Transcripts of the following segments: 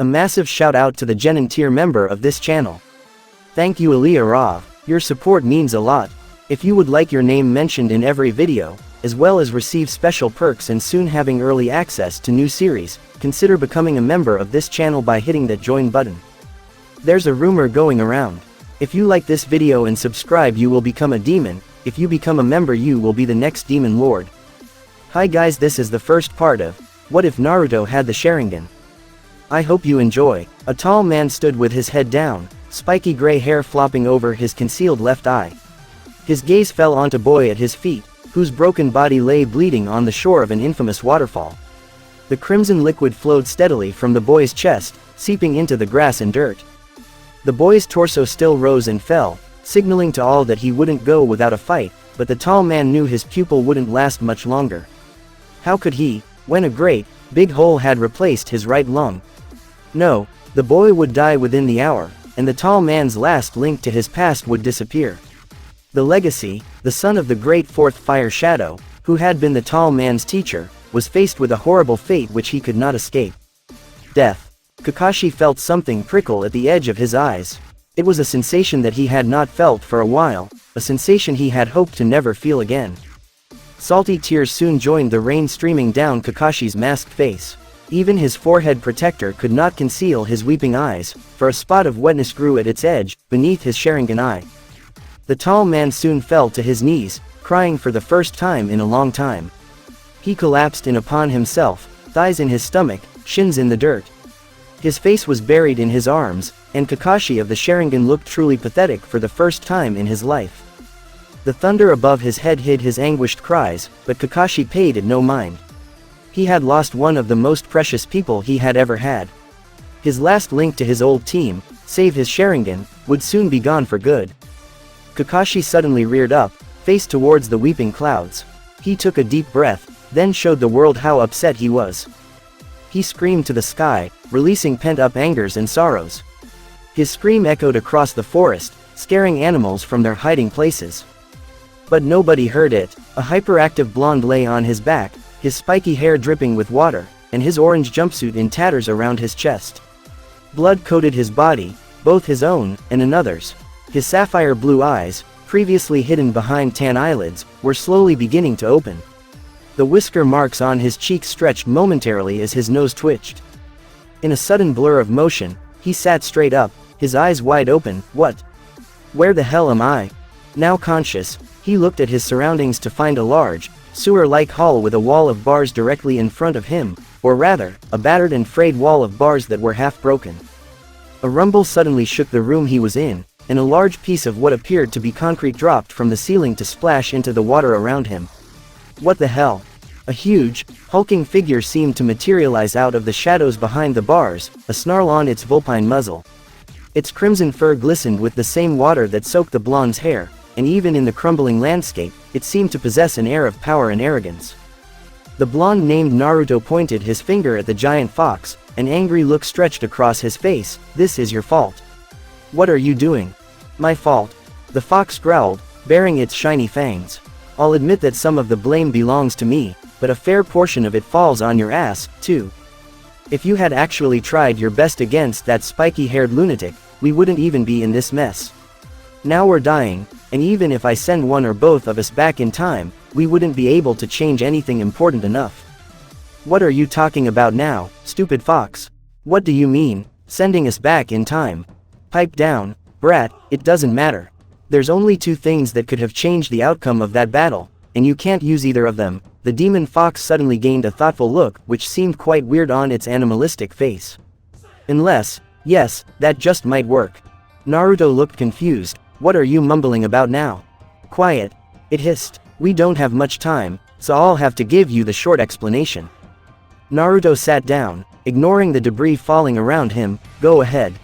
A massive shout out to the Genin tier member of this channel. Thank you Aliyah Rav, your support means a lot. If you would like your name mentioned in every video, as well as receive special perks and soon having early access to new series, consider becoming a member of this channel by hitting that join button. There's a rumor going around. If you like this video and subscribe you will become a demon, if you become a member you will be the next demon lord. Hi guys, this is the first part of, What If Naruto Had the Sharingan? I hope you enjoy. A tall man stood with his head down, spiky gray hair flopping over his concealed left eye. His gaze fell onto a boy at his feet, whose broken body lay bleeding on the shore of an infamous waterfall. The crimson liquid flowed steadily from the boy's chest, seeping into the grass and dirt. The boy's torso still rose and fell, signaling to all that he wouldn't go without a fight, but the tall man knew his pupil wouldn't last much longer. How could he, when a great, big hole had replaced his right lung? No, the boy would die within the hour, and the tall man's last link to his past would disappear. The legacy, the son of the great fourth fire shadow, who had been the tall man's teacher, was faced with a horrible fate which he could not escape. Death. Kakashi felt something prickle at the edge of his eyes. It was a sensation that he had not felt for a while, a sensation he had hoped to never feel again. Salty tears soon joined the rain streaming down Kakashi's masked face. Even his forehead protector could not conceal his weeping eyes, for a spot of wetness grew at its edge, beneath his Sharingan eye. The tall man soon fell to his knees, crying for the first time in a long time. He collapsed in upon himself, thighs in his stomach, shins in the dirt. His face was buried in his arms, and Kakashi of the Sharingan looked truly pathetic for the first time in his life. The thunder above his head hid his anguished cries, but Kakashi paid it no mind. He had lost one of the most precious people he had ever had. His last link to his old team, save his Sharingan, would soon be gone for good. Kakashi suddenly reared up, faced towards the weeping clouds. He took a deep breath, then showed the world how upset he was. He screamed to the sky, releasing pent-up angers and sorrows. His scream echoed across the forest, scaring animals from their hiding places. But nobody heard it. A hyperactive blonde lay on his back, his spiky hair dripping with water, and his orange jumpsuit in tatters around his chest. Blood coated his body, both his own and another's. His sapphire blue eyes, previously hidden behind tan eyelids, were slowly beginning to open. The whisker marks on his cheeks stretched momentarily as his nose twitched. In a sudden blur of motion, he sat straight up, his eyes wide open. What? Where the hell am I? Now conscious, he looked at his surroundings to find a large, sewer-like hall with a wall of bars directly in front of him, or rather, a battered and frayed wall of bars that were half broken. A rumble suddenly shook the room he was in, and a large piece of what appeared to be concrete dropped from the ceiling to splash into the water around him. What the hell? A huge, hulking figure seemed to materialize out of the shadows behind the bars, a snarl on its vulpine muzzle. Its crimson fur glistened with the same water that soaked the blonde's hair, and even in the crumbling landscape, it seemed to possess an air of power and arrogance. The blonde named Naruto pointed his finger at the giant Fawkes, an angry look stretched across his face. This is your fault. What are you doing? My fault. The Fawkes growled, baring its shiny fangs. I'll admit that some of the blame belongs to me, but a fair portion of it falls on your ass, too. If you had actually tried your best against that spiky-haired lunatic, we wouldn't even be in this mess. Now we're dying, and even if I send one or both of us back in time, we wouldn't be able to change anything important enough. What are you talking about now, stupid Fawkes? What do you mean, sending us back in time? Pipe down, brat, it doesn't matter. There's only two things that could have changed the outcome of that battle, and you can't use either of them. The demon Fawkes suddenly gained a thoughtful look which seemed quite weird on its animalistic face. Unless, yes, that just might work. Naruto looked confused. What are you mumbling about now? Quiet. It hissed. We don't have much time, so I'll have to give you the short explanation. Naruto sat down, ignoring the debris falling around him. Go ahead.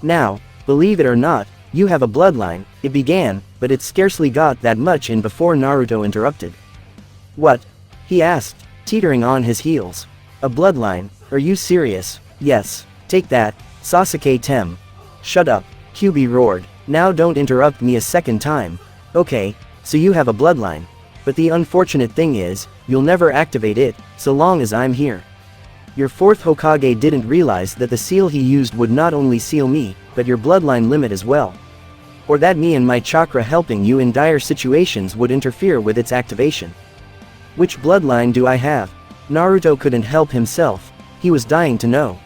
Now, believe it or not, you have a bloodline, it began, but it scarcely got that much in before Naruto interrupted. What? He asked, teetering on his heels. A bloodline? Are you serious? Yes. Take that, Sasuke Tem. Shut up, Kyuubi roared. Now don't interrupt me a second time. Okay, so you have a bloodline. But the unfortunate thing is, you'll never activate it, so long as I'm here. Your fourth Hokage didn't realize that the seal he used would not only seal me, but your bloodline limit as well. Or that me and my chakra helping you in dire situations would interfere with its activation. Which bloodline do I have? Naruto couldn't help himself. He was dying to know.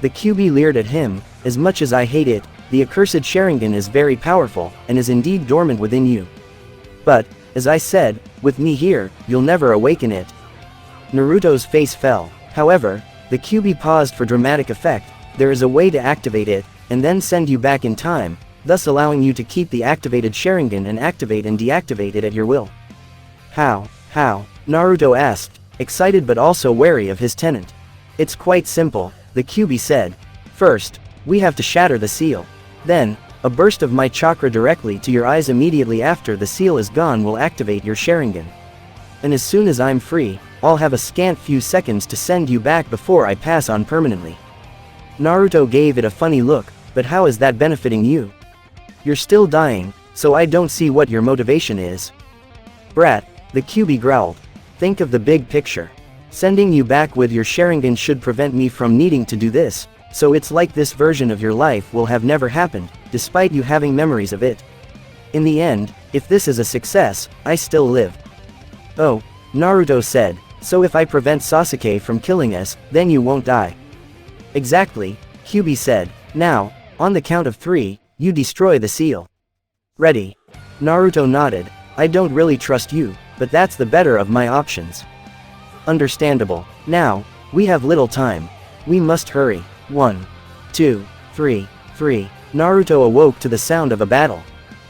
The QB leered at him. As much as I hate it, the accursed Sharingan is very powerful, and is indeed dormant within you. But, as I said, with me here, you'll never awaken it. Naruto's face fell. However, the QB paused for dramatic effect. There is a way to activate it, and then send you back in time, thus allowing you to keep the activated Sharingan and activate and deactivate it at your will. How? Naruto asked, excited but also wary of his tenant. It's quite simple, the QB said. First, we have to shatter the seal. Then, a burst of my chakra directly to your eyes immediately after the seal is gone will activate your Sharingan. And as soon as I'm free, I'll have a scant few seconds to send you back before I pass on permanently. Naruto gave it a funny look, but how is that benefiting you? You're still dying, so I don't see what your motivation is. Brat, the QB growled. Think of the big picture. Sending you back with your Sharingan should prevent me from needing to do this, so it's like this version of your life will have never happened, despite you having memories of it. In the end, if this is a success, I still live. Oh, Naruto said, so if I prevent Sasuke from killing us, then you won't die. Exactly, QB said. Now, on the count of 3, you destroy the seal. Ready? Naruto nodded. I don't really trust you, but that's the better of my options. Understandable. Now, we have little time. We must hurry. 1, 2, 3. Naruto awoke to the sound of a battle.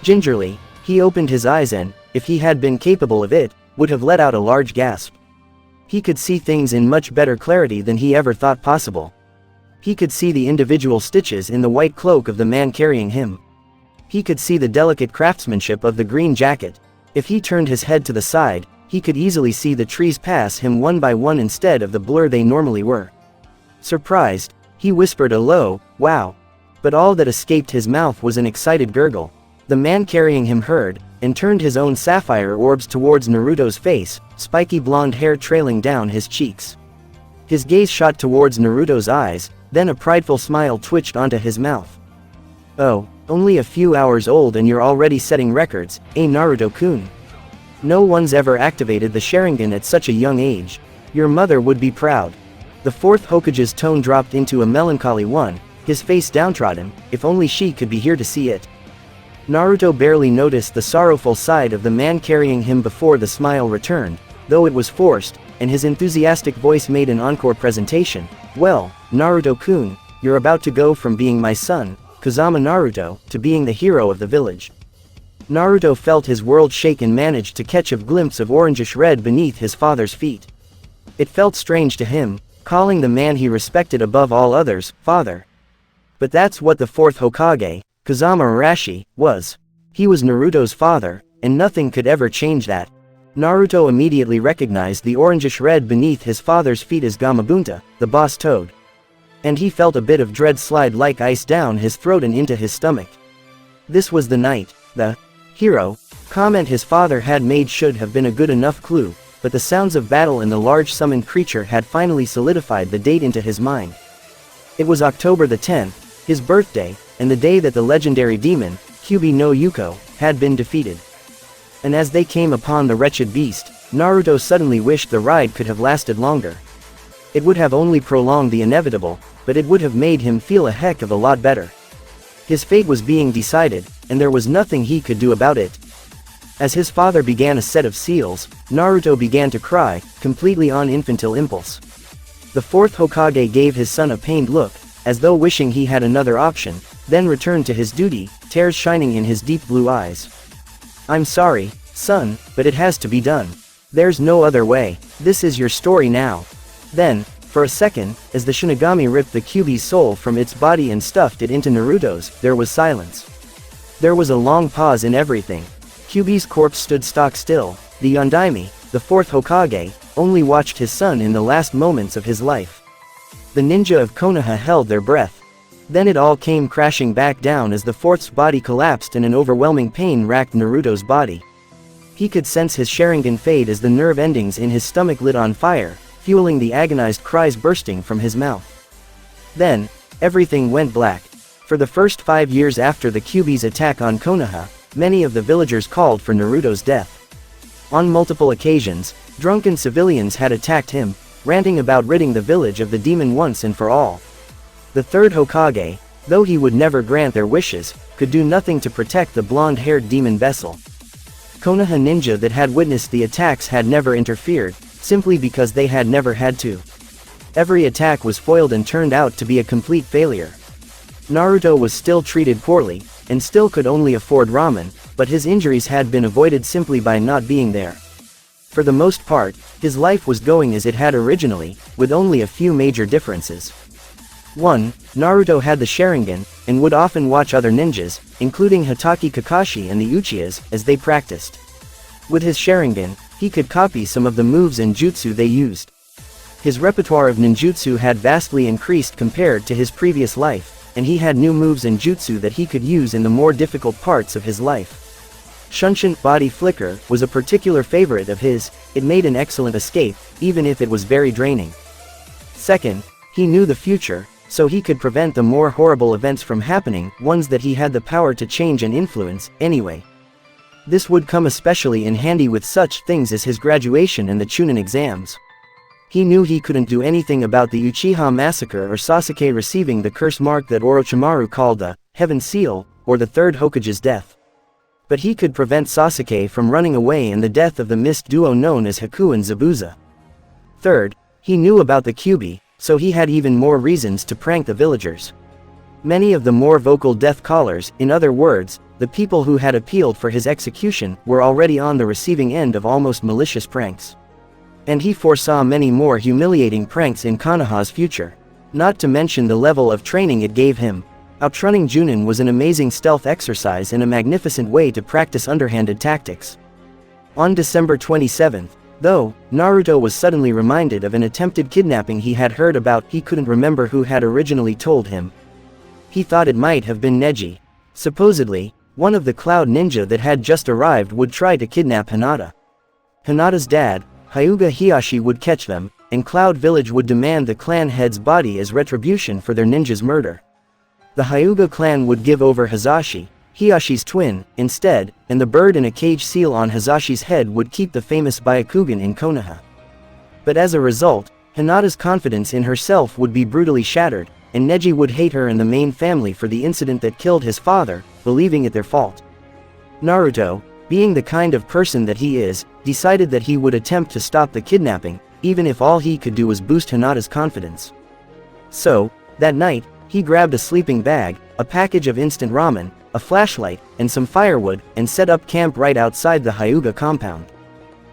Gingerly, he opened his eyes and, if he had been capable of it, would have let out a large gasp. He could see things in much better clarity than he ever thought possible. He could see the individual stitches in the white cloak of the man carrying him. He could see the delicate craftsmanship of the green jacket. If he turned his head to the side, he could easily see the trees pass him one by one instead of the blur they normally were. Surprised, he whispered a low, "Wow." But all that escaped his mouth was an excited gurgle. The man carrying him heard, and turned his own sapphire orbs towards Naruto's face, spiky blonde hair trailing down his cheeks. His gaze shot towards Naruto's eyes, then a prideful smile twitched onto his mouth. Oh, only a few hours old and you're already setting records, eh Naruto-kun? No one's ever activated the Sharingan at such a young age. Your mother would be proud. The fourth Hokage's tone dropped into a melancholy one, his face downtrodden. If only she could be here to see it. Naruto barely noticed the sorrowful side of the man carrying him before the smile returned, though it was forced, and his enthusiastic voice made an encore presentation. Well, Naruto-kun, you're about to go from being my son, Kazama Naruto, to being the hero of the village. Naruto felt his world shake and managed to catch a glimpse of orangish red beneath his father's feet. It felt strange to him, calling the man he respected above all others, father. But that's what the fourth Hokage, Kazama Arashi, was. He was Naruto's father, and nothing could ever change that. Naruto immediately recognized the orangish red beneath his father's feet as Gamabunta, the boss toad. And he felt a bit of dread slide like ice down his throat and into his stomach. This was the night. The hero comment his father had made should have been a good enough clue, but the sounds of battle and the large summoned creature had finally solidified the date into his mind. It was October the 10th, his birthday, and the day that the legendary demon, Kyubi no Yuko, had been defeated. And as they came upon the wretched beast, Naruto suddenly wished the ride could have lasted longer. It would have only prolonged the inevitable, but it would have made him feel a heck of a lot better. His fate was being decided, and there was nothing he could do about it. As his father began a set of seals, Naruto began to cry, completely on infantile impulse. The fourth Hokage gave his son a pained look, as though wishing he had another option, then returned to his duty, tears shining in his deep blue eyes. I'm sorry, son, but it has to be done. There's no other way. This is your story now. Then, for a second, as the Shinigami ripped the Kyubi's soul from its body and stuffed it into Naruto's, there was silence. There was a long pause in everything. Kyubi's corpse stood stock still. The Yondaime, the fourth Hokage, only watched his son in the last moments of his life. The ninja of Konoha held their breath. Then it all came crashing back down as the fourth's body collapsed and an overwhelming pain racked Naruto's body. He could sense his Sharingan fade as the nerve endings in his stomach lit on fire, fueling the agonized cries bursting from his mouth. Then, everything went black. For the first 5 years after the Kyuubi's attack on Konoha, many of the villagers called for Naruto's death. On multiple occasions, drunken civilians had attacked him, ranting about ridding the village of the demon once and for all. The third Hokage, though he would never grant their wishes, could do nothing to protect the blonde-haired demon vessel. Konoha ninja that had witnessed the attacks had never interfered, simply because they had never had to. Every attack was foiled and turned out to be a complete failure. Naruto was still treated poorly, and still could only afford ramen, but his injuries had been avoided simply by not being there. For the most part, his life was going as it had originally, with only a few major differences. 1. Naruto had the Sharingan, and would often watch other ninjas, including Hatake Kakashi and the Uchihas, as they practiced. With his Sharingan, he could copy some of the moves and jutsu they used. His repertoire of ninjutsu had vastly increased compared to his previous life, and he had new moves and jutsu that he could use in the more difficult parts of his life. Shunshin body flicker was a particular favorite of his. It made an excellent escape, even if it was very draining. Second, he knew the future, so he could prevent the more horrible events from happening, ones that he had the power to change and influence, anyway. This would come especially in handy with such things as his graduation and the Chunin exams. He knew he couldn't do anything about the Uchiha massacre or Sasuke receiving the curse mark that Orochimaru called the Heaven Seal, or the third Hokage's death. But he could prevent Sasuke from running away and the death of the mist duo known as Haku and Zabuza. Third, he knew about the Kyuubi, so he had even more reasons to prank the villagers. Many of the more vocal death callers, in other words, the people who had appealed for his execution, were already on the receiving end of almost malicious pranks. And he foresaw many more humiliating pranks in Konoha's future. Not to mention the level of training it gave him. Outrunning Junin was an amazing stealth exercise and a magnificent way to practice underhanded tactics. On December 27th, though, Naruto was suddenly reminded of an attempted kidnapping he had heard about. He couldn't remember who had originally told him. He thought it might have been Neji. Supposedly, one of the Cloud Ninja that had just arrived would try to kidnap Hinata. Hinata's dad, Hyuga Hiyashi, would catch them, and Cloud Village would demand the clan head's body as retribution for their ninja's murder. The Hyuga clan would give over Hazashi, Hiyashi's twin, instead, and the bird in a cage seal on Hazashi's head would keep the famous Byakugan in Konoha. But as a result, Hinata's confidence in herself would be brutally shattered, and Neji would hate her and the main family for the incident that killed his father, believing it their fault. Naruto, being the kind of person that he is, decided that he would attempt to stop the kidnapping, even if all he could do was boost Hinata's confidence. So, that night, he grabbed a sleeping bag, a package of instant ramen, a flashlight, and some firewood, and set up camp right outside the Hyuga compound.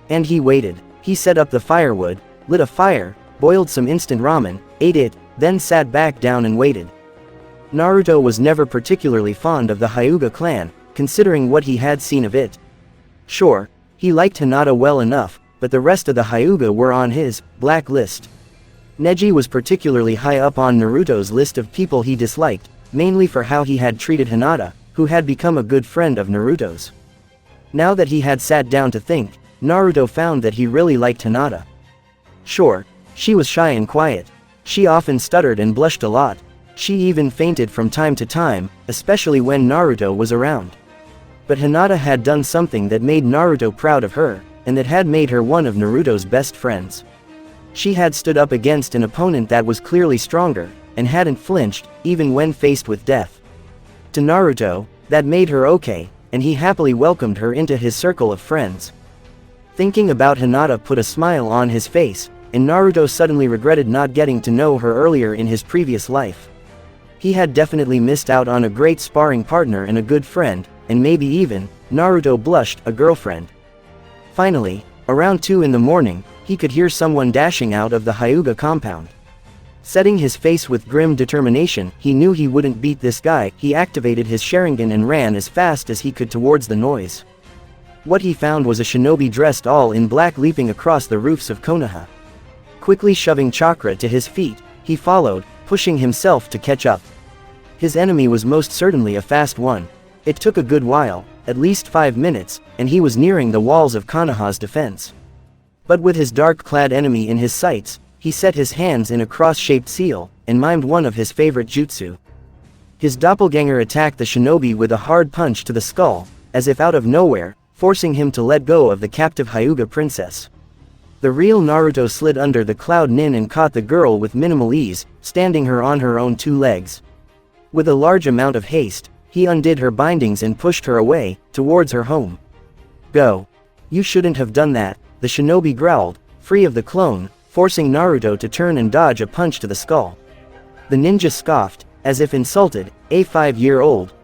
And he waited. He set up the firewood, lit a fire, boiled some instant ramen, ate it, then sat back down and waited. Naruto was never particularly fond of the Hyuga clan, considering what he had seen of it. Sure, he liked Hinata well enough, but the rest of the Hyuga were on his black list. Neji was particularly high up on Naruto's list of people he disliked, mainly for how he had treated Hinata, who had become a good friend of Naruto's. Now that he had sat down to think, Naruto found that he really liked Hinata. Sure, she was shy and quiet. She often stuttered and blushed a lot. She even fainted from time to time, especially when Naruto was around. But Hinata had done something that made Naruto proud of her, and that had made her one of Naruto's best friends. She had stood up against an opponent that was clearly stronger, and hadn't flinched, even when faced with death. To Naruto, that made her okay, and he happily welcomed her into his circle of friends. Thinking about Hinata put a smile on his face, and Naruto suddenly regretted not getting to know her earlier in his previous life. He had definitely missed out on a great sparring partner and a good friend, and maybe even, Naruto blushed, a girlfriend. Finally, around 2 in the morning, he could hear someone dashing out of the Hyuga compound. Setting his face with grim determination, he knew he wouldn't beat this guy. He activated his Sharingan and ran as fast as he could towards the noise. What he found was a shinobi dressed all in black leaping across the roofs of Konoha. Quickly shoving Chakra to his feet, he followed, pushing himself to catch up. His enemy was most certainly a fast one. It took a good while, at least 5 minutes, and he was nearing the walls of Konoha's defense. But with his dark-clad enemy in his sights, he set his hands in a cross-shaped seal, and mimed one of his favorite jutsu. His doppelganger attacked the shinobi with a hard punch to the skull, as if out of nowhere, forcing him to let go of the captive Hyuga princess. The real Naruto slid under the Cloud Nin and caught the girl with minimal ease, standing her on her own two legs. With a large amount of haste, he undid her bindings and pushed her away, towards her home. Go. You shouldn't have done that, the shinobi growled, free of the clone, forcing Naruto to turn and dodge a punch to the skull. The ninja scoffed, as if insulted, a 5-year-old.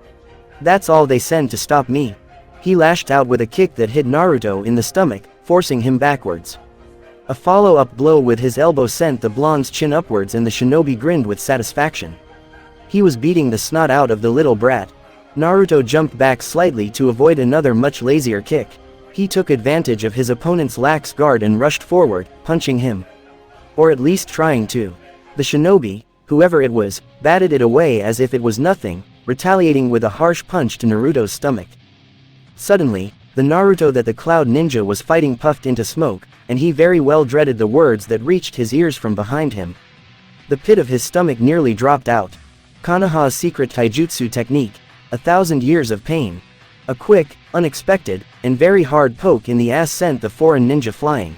That's all they send to stop me. He lashed out with a kick that hit Naruto in the stomach, forcing him backwards. A follow-up blow with his elbow sent the blonde's chin upwards and the shinobi grinned with satisfaction. He was beating the snot out of the little brat. Naruto jumped back slightly to avoid another much lazier kick. He took advantage of his opponent's lax guard and rushed forward, punching him. Or at least trying to. The shinobi, whoever it was, batted it away as if it was nothing, retaliating with a harsh punch to Naruto's stomach. Suddenly, the Naruto that the Cloud Ninja was fighting puffed into smoke, and he very well dreaded the words that reached his ears from behind him. The pit of his stomach nearly dropped out. Konoha's secret taijutsu technique, 1,000 years of pain. A quick, unexpected, and very hard poke in the ass sent the foreign ninja flying.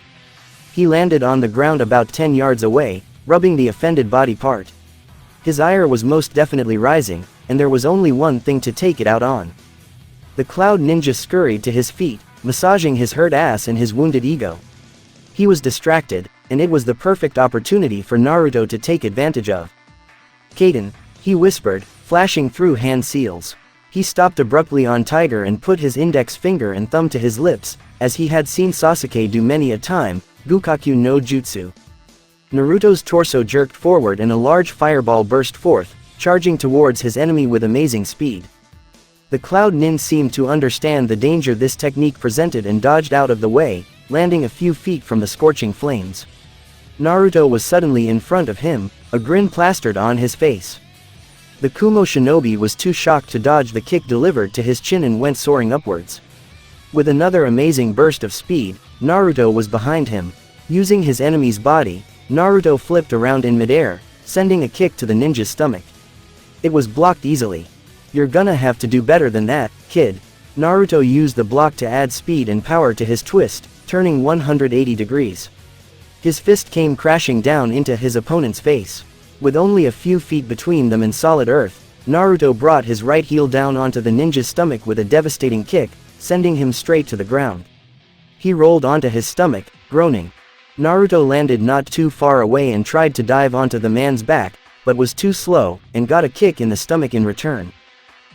He landed on the ground about 10 yards away, rubbing the offended body part. His ire was most definitely rising, and there was only one thing to take it out on. The Cloud Ninja scurried to his feet, massaging his hurt ass and his wounded ego. He was distracted, and it was the perfect opportunity for Naruto to take advantage of. Kaden, he whispered, flashing through hand seals. He stopped abruptly on Tiger and put his index finger and thumb to his lips, as he had seen Sasuke do many a time, Gukaku no Jutsu. Naruto's torso jerked forward and a large fireball burst forth, charging towards his enemy with amazing speed. The Cloud Nin seemed to understand the danger this technique presented and dodged out of the way, landing a few feet from the scorching flames. Naruto was suddenly in front of him, a grin plastered on his face. The Kumo shinobi was too shocked to dodge the kick delivered to his chin and went soaring upwards. With another amazing burst of speed, Naruto was behind him. Using his enemy's body, Naruto flipped around in midair, sending a kick to the ninja's stomach. It was blocked easily. You're gonna have to do better than that, kid. Naruto used the block to add speed and power to his twist, turning 180 degrees. His fist came crashing down into his opponent's face. With only a few feet between them and solid earth, Naruto brought his right heel down onto the ninja's stomach with a devastating kick, sending him straight to the ground. He rolled onto his stomach, groaning. Naruto landed not too far away and tried to dive onto the man's back, but was too slow, and got a kick in the stomach in return.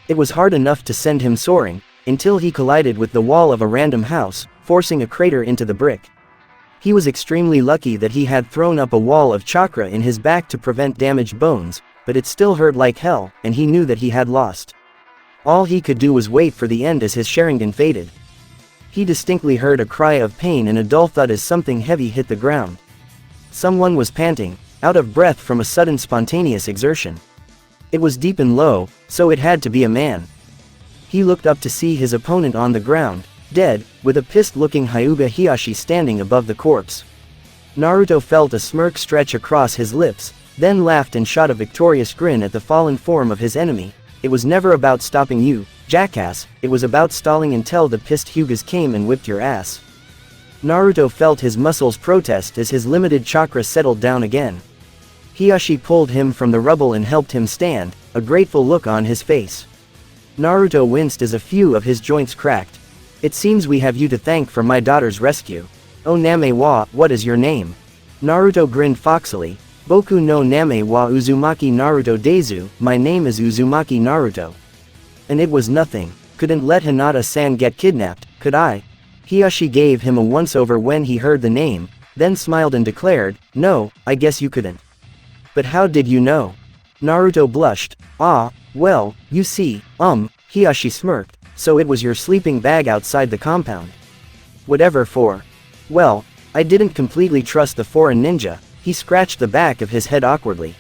It was hard enough to send him soaring, until he collided with the wall of a random house, forcing a crater into the brick. He was extremely lucky that he had thrown up a wall of chakra in his back to prevent damaged bones, but it still hurt like hell, and he knew that he had lost. All he could do was wait for the end as his Sharingan faded. He distinctly heard a cry of pain and a dull thud as something heavy hit the ground. Someone was panting, out of breath from a sudden spontaneous exertion. It was deep and low, so it had to be a man. He looked up to see his opponent on the ground, dead, with a pissed-looking Hyuga Heihachi standing above the corpse. Naruto felt a smirk stretch across his lips, then laughed and shot a victorious grin at the fallen form of his enemy. It was never about stopping you, jackass, it was about stalling until the pissed Hyugas came and whipped your ass. Naruto felt his muscles protest as his limited chakra settled down again. Heihachi pulled him from the rubble and helped him stand, a grateful look on his face. Naruto winced as a few of his joints cracked. It seems we have you to thank for my daughter's rescue. Oh Name wa, what is your name? Naruto grinned foxily. Boku no Name wa Uzumaki Naruto Desu, my name is Uzumaki Naruto. And it was nothing. Couldn't let Hinata-san get kidnapped, could I? Heihachi gave him a once-over when he heard the name, then smiled and declared, no, I guess you couldn't. But how did you know? Naruto blushed. Ah, well, you see, Heihachi smirked, so it was your sleeping bag outside the compound. Whatever for. Well, I didn't completely trust the foreign ninja, he scratched the back of his head awkwardly.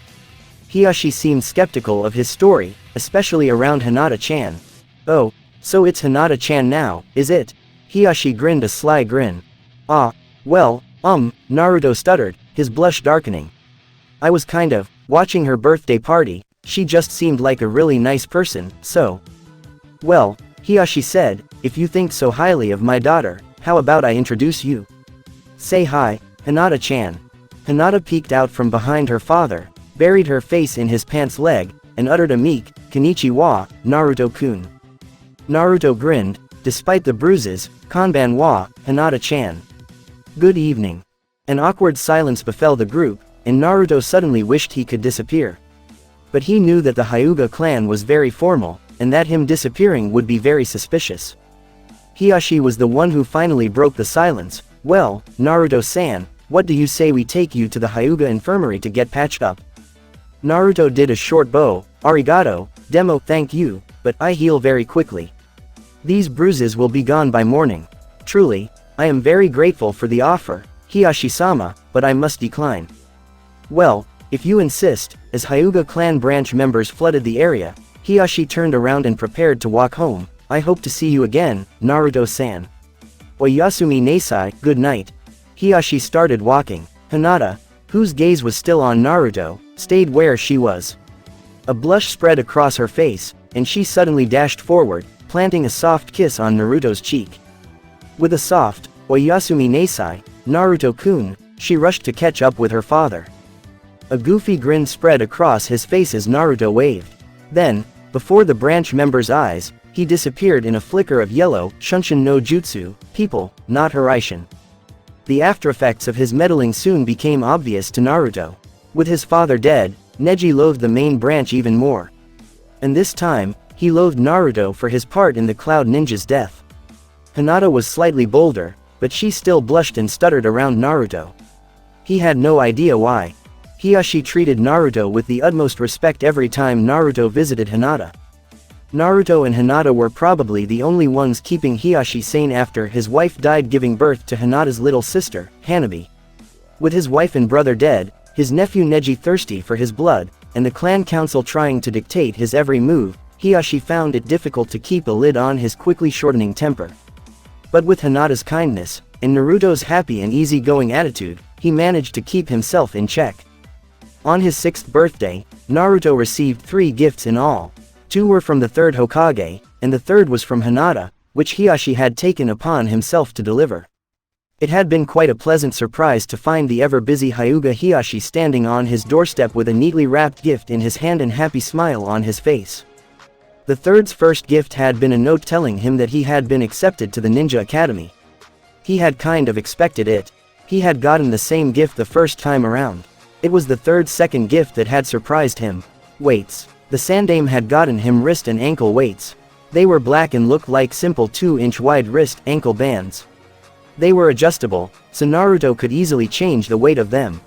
Heihachi seemed skeptical of his story, especially around Hinata-chan. Oh, so it's Hinata-chan now, is it? Heihachi grinned a sly grin. Ah, well, Naruto stuttered, his blush darkening. I was kind of watching her birthday party, she just seemed like a really nice person, so. Well, Hiashi said, if you think so highly of my daughter, how about I introduce you? Say hi, Hinata-chan. Hinata peeked out from behind her father, buried her face in his pants leg, and uttered a meek, konnichiwa, Naruto-kun. Naruto grinned, despite the bruises, konbanwa, Hinata-chan. Good evening. An awkward silence befell the group, and Naruto suddenly wished he could disappear. But he knew that the Hyuga clan was very formal, and that him disappearing would be very suspicious. Hiashi was the one who finally broke the silence. Well, Naruto-san, what do you say we take you to the Hyuga infirmary to get patched up? Naruto did a short bow. Arigato, demo, thank you, but I heal very quickly. These bruises will be gone by morning. Truly, I am very grateful for the offer, Hiashi-sama, but I must decline. Well, if you insist. As Hyuga clan branch members flooded the area, Hiashi turned around and prepared to walk home. I hope to see you again, Naruto-san. Oyasumi Nasai, good night. Hiashi started walking. Hinata, whose gaze was still on Naruto, stayed where she was. A blush spread across her face, and she suddenly dashed forward, planting a soft kiss on Naruto's cheek. With a soft, Oyasumi Nasai, Naruto-kun, she rushed to catch up with her father. A goofy grin spread across his face as Naruto waved. Then, before the branch member's eyes, he disappeared in a flicker of yellow, Shunshin no Jutsu, people, not Hiraishin. The aftereffects of his meddling soon became obvious to Naruto. With his father dead, Neji loathed the main branch even more. And this time, he loathed Naruto for his part in the Cloud Ninja's death. Hinata was slightly bolder, but she still blushed and stuttered around Naruto. He had no idea why. Hiashi treated Naruto with the utmost respect every time Naruto visited Hinata. Naruto and Hinata were probably the only ones keeping Hiashi sane after his wife died giving birth to Hinata's little sister, Hanabi. With his wife and brother dead, his nephew Neji thirsty for his blood, and the clan council trying to dictate his every move, Hiashi found it difficult to keep a lid on his quickly shortening temper. But with Hinata's kindness, and Naruto's happy and easygoing attitude, he managed to keep himself in check. On his 6th birthday, Naruto received 3 gifts in all. 2 were from the 3rd Hokage, and the 3rd was from Hinata, which Hiashi had taken upon himself to deliver. It had been quite a pleasant surprise to find the ever-busy Hyuga Hiashi standing on his doorstep with a neatly wrapped gift in his hand and happy smile on his face. The 3rd's first gift had been a note telling him that he had been accepted to the Ninja Academy. He had kind of expected it. He had gotten the same gift the first time around. It was the 3rd's second gift that had surprised him. Weights. The Sandame had gotten him wrist and ankle weights. They were black and looked like simple 2-inch wide wrist-ankle bands. They were adjustable, so Naruto could easily change the weight of them.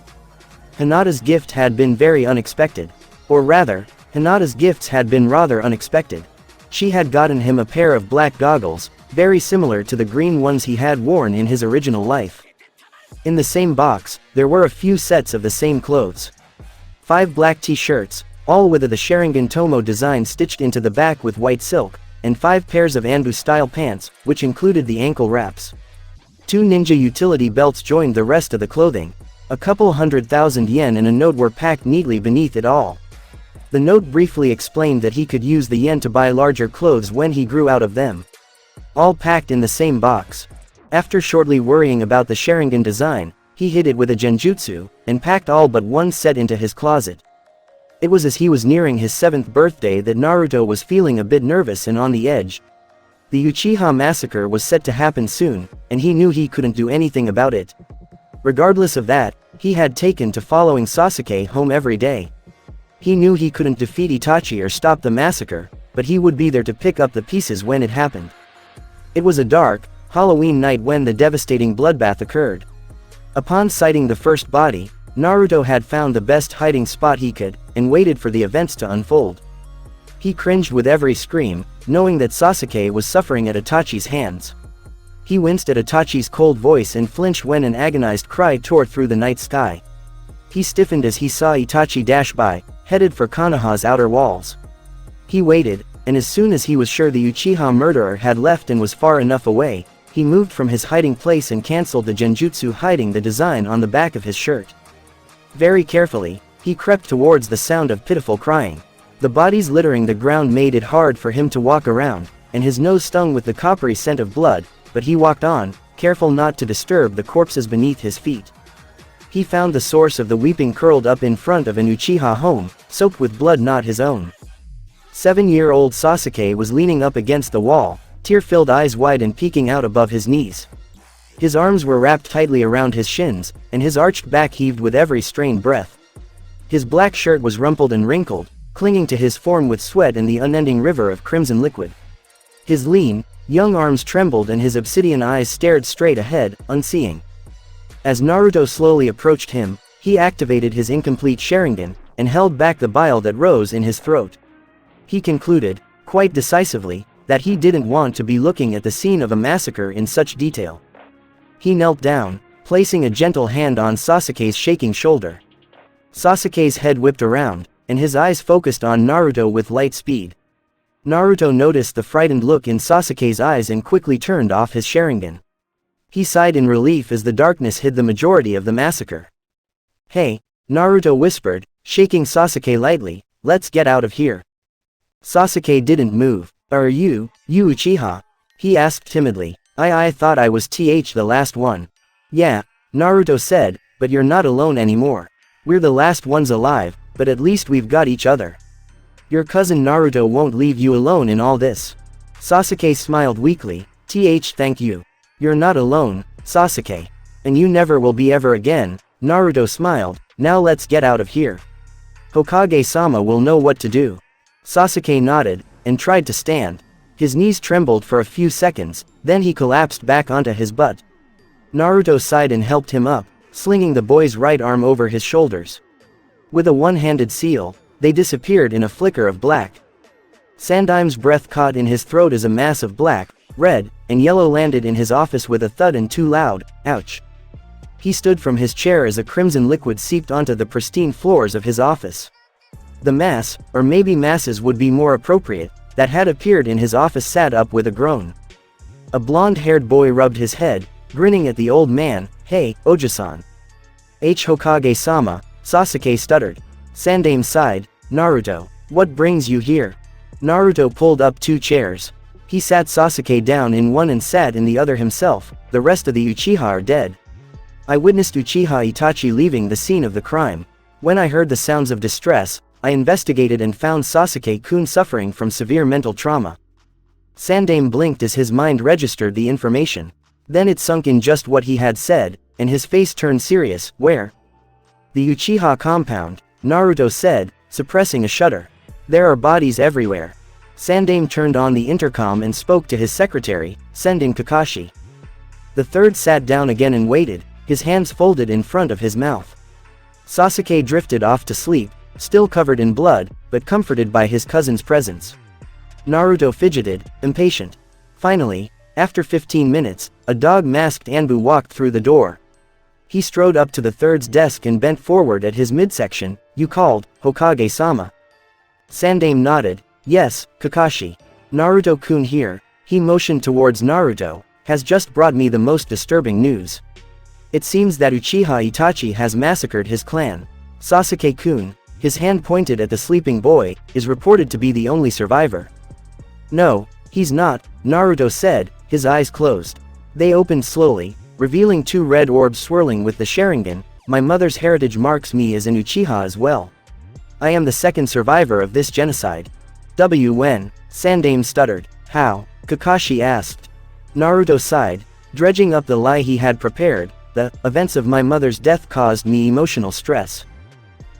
Hinata's gift had been very unexpected. Or rather, Hinata's gifts had been rather unexpected. She had gotten him a pair of black goggles, very similar to the green ones he had worn in his original life. In the same box, there were a few sets of the same clothes. 5 black t-shirts, all with the Sharingan Tomo design stitched into the back with white silk, and 5 pairs of Anbu-style pants, which included the ankle wraps. 2 ninja utility belts joined the rest of the clothing. A couple 100,000 yen and a note were packed neatly beneath it all. The note briefly explained that he could use the yen to buy larger clothes when he grew out of them. All packed in the same box. After shortly worrying about the Sharingan design, he hid it with a genjutsu, and packed all but one set into his closet. It was as he was nearing his 7th birthday that Naruto was feeling a bit nervous and on the edge. The Uchiha massacre was set to happen soon, and he knew he couldn't do anything about it. Regardless of that, he had taken to following Sasuke home every day. He knew he couldn't defeat Itachi or stop the massacre, but he would be there to pick up the pieces when it happened. It was a dark, Halloween night when the devastating bloodbath occurred. Upon sighting the first body, Naruto had found the best hiding spot he could, and waited for the events to unfold. He cringed with every scream, knowing that Sasuke was suffering at Itachi's hands. He winced at Itachi's cold voice and flinched when an agonized cry tore through the night sky. He stiffened as he saw Itachi dash by, headed for Konoha's outer walls. He waited, and as soon as he was sure the Uchiha murderer had left and was far enough away, he moved from his hiding place and cancelled the genjutsu hiding the design on the back of his shirt. Very carefully, he crept towards the sound of pitiful crying. The bodies littering the ground made it hard for him to walk around, and his nose stung with the coppery scent of blood, but he walked on, careful not to disturb the corpses beneath his feet. He found the source of the weeping curled up in front of an Uchiha home, soaked with blood not his own. 7-year-old Sasuke was leaning up against the wall, tear-filled eyes wide and peeking out above his knees. His arms were wrapped tightly around his shins, and his arched back heaved with every strained breath. His black shirt was rumpled and wrinkled, clinging to his form with sweat and the unending river of crimson liquid. His lean, young arms trembled and his obsidian eyes stared straight ahead, unseeing. As Naruto slowly approached him, he activated his incomplete Sharingan, and held back the bile that rose in his throat. He concluded, quite decisively, that he didn't want to be looking at the scene of a massacre in such detail. He knelt down, placing a gentle hand on Sasuke's shaking shoulder. Sasuke's head whipped around, and his eyes focused on Naruto with light speed. Naruto noticed the frightened look in Sasuke's eyes and quickly turned off his Sharingan. He sighed in relief as the darkness hid the majority of the massacre. "Hey," Naruto whispered, shaking Sasuke lightly, "let's get out of here." Sasuke didn't move. "Are you Uchiha?" he asked timidly. I thought I was the last one." "Yeah," Naruto said, "but you're not alone anymore. We're the last ones alive, but at least we've got each other. Your cousin Naruto won't leave you alone in all this." Sasuke smiled weakly. Thank you. You're not alone, Sasuke. And you never will be ever again." Naruto smiled. "Now let's get out of here. Hokage-sama will know what to do." Sasuke nodded, and tried to stand. His knees trembled for a few seconds, then he collapsed back onto his butt. Naruto sighed and helped him up, slinging the boy's right arm over his shoulders. With a one-handed seal, they disappeared in a flicker of black. Sandaim's breath caught in his throat as a mass of black, red, and yellow landed in his office with a thud and too loud, ouch. He stood from his chair as a crimson liquid seeped onto the pristine floors of his office. The mass, or maybe masses would be more appropriate, that had appeared in his office sat up with a groan. A blonde-haired boy rubbed his head, grinning at the old man. "Hey, Oji-san." Hokage-sama," Sasuke stuttered. Sandaime sighed. "Naruto, what brings you here?" Naruto pulled up 2 chairs. He sat Sasuke down in one and sat in the other himself. "The rest of the Uchiha are dead. I witnessed Uchiha Itachi leaving the scene of the crime. When I heard the sounds of distress, I investigated and found Sasuke-kun suffering from severe mental trauma." Sandaime blinked as his mind registered the information. Then it sunk in just what he had said, and his face turned serious. "Where?" "The Uchiha compound," Naruto said, suppressing a shudder. "There are bodies everywhere." Sandaime turned on the intercom and spoke to his secretary, sending Kakashi. The third sat down again and waited, his hands folded in front of his mouth. Sasuke drifted off to sleep, still covered in blood, but comforted by his cousin's presence. Naruto fidgeted, impatient. Finally, after 15 minutes, a dog-masked Anbu walked through the door. He strode up to the third's desk and bent forward at his midsection. "You called, Hokage-sama?" Sandaime nodded. "Yes, Kakashi. Naruto-kun here," he motioned towards Naruto, "has just brought me the most disturbing news. It seems that Uchiha Itachi has massacred his clan. Sasuke-kun," his hand pointed at the sleeping boy, "is reported to be the only survivor." "No, he's not," Naruto said, his eyes closed. They opened slowly, revealing 2 red orbs swirling with the Sharingan. "My mother's heritage marks me as an Uchiha as well. I am the second survivor of this genocide." "When?" Sandaime stuttered. "How?" Kakashi asked. Naruto sighed, dredging up the lie he had prepared. "The events of my mother's death caused me emotional stress.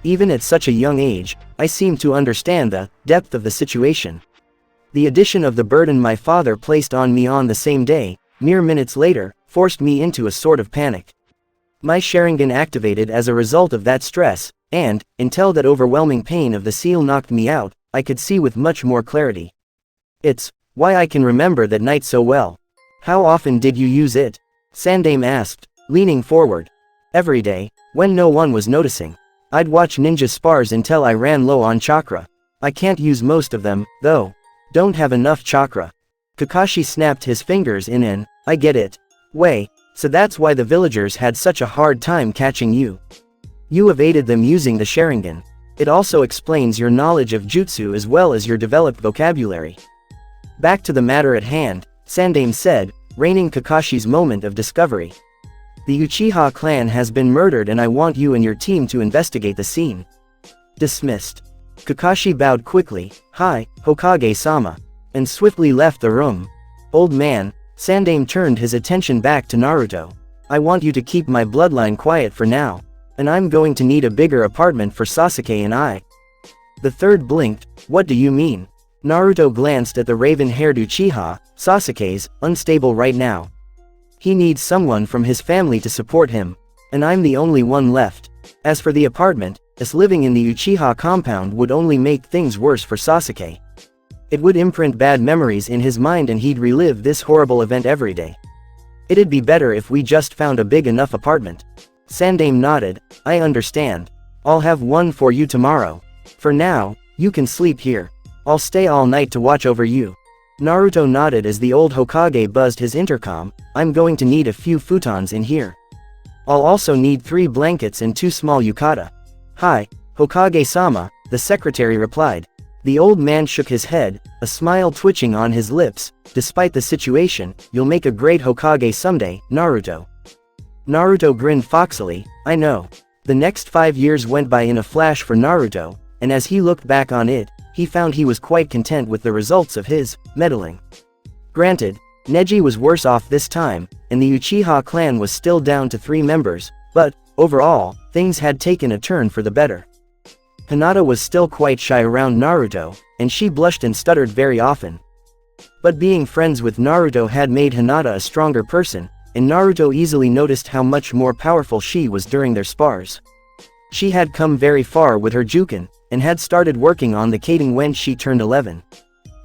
Even at such a young age, I seem to understand the depth of the situation. The addition of the burden my father placed on me on the same day, mere minutes later, forced me into a sort of panic. My Sharingan activated as a result of that stress, and, until that overwhelming pain of the seal knocked me out, I could see with much more clarity. It's why I can remember that night so well." "How often did you use it?" Sandaime asked, leaning forward. "Every day, when no one was noticing. I'd watch ninja spars until I ran low on chakra. I can't use most of them, though. Don't have enough chakra." Kakashi snapped his fingers in an, "I get it. Way, so that's why the villagers had such a hard time catching you." You evaded them using the Sharingan. It also explains your knowledge of jutsu as well as your developed vocabulary. Back to the matter at hand, Sandaime said, reigning Kakashi's moment of discovery. The Uchiha clan has been murdered and I want you and your team to investigate the scene. Dismissed. Kakashi bowed quickly, "Hi, Hokage-sama," and swiftly left the room. Old man, Sandaime turned his attention back to Naruto. "I want you to keep my bloodline quiet for now. And I'm going to need a bigger apartment for Sasuke and I." The third blinked, "What do you mean?" Naruto glanced at the raven-haired Uchiha. "Sasuke's unstable right now. He needs someone from his family to support him. And I'm the only one left. As for the apartment, us living in the Uchiha compound would only make things worse for Sasuke. It would imprint bad memories in his mind and he'd relive this horrible event every day. It'd be better if we just found a big enough apartment." Sandaime nodded, "I understand. I'll have one for you tomorrow. For now, you can sleep here. I'll stay all night to watch over you." Naruto nodded as the old Hokage buzzed his intercom. "I'm going to need a few futons in here. I'll also need 3 blankets and 2 small yukata." "Hi, Hokage-sama," the secretary replied. The old man shook his head, a smile twitching on his lips. "Despite the situation, you'll make a great Hokage someday, Naruto." Naruto grinned foxily, "I know." The next 5 years went by in a flash for Naruto, and as he looked back on it, he found he was quite content with the results of his meddling. Granted, Neji was worse off this time, and the Uchiha clan was still down to 3 members, but, overall, things had taken a turn for the better. Hinata was still quite shy around Naruto, and she blushed and stuttered very often. But being friends with Naruto had made Hinata a stronger person, and Naruto easily noticed how much more powerful she was during their spars. She had come very far with her Juken, and had started working on the Kaden when she turned 11.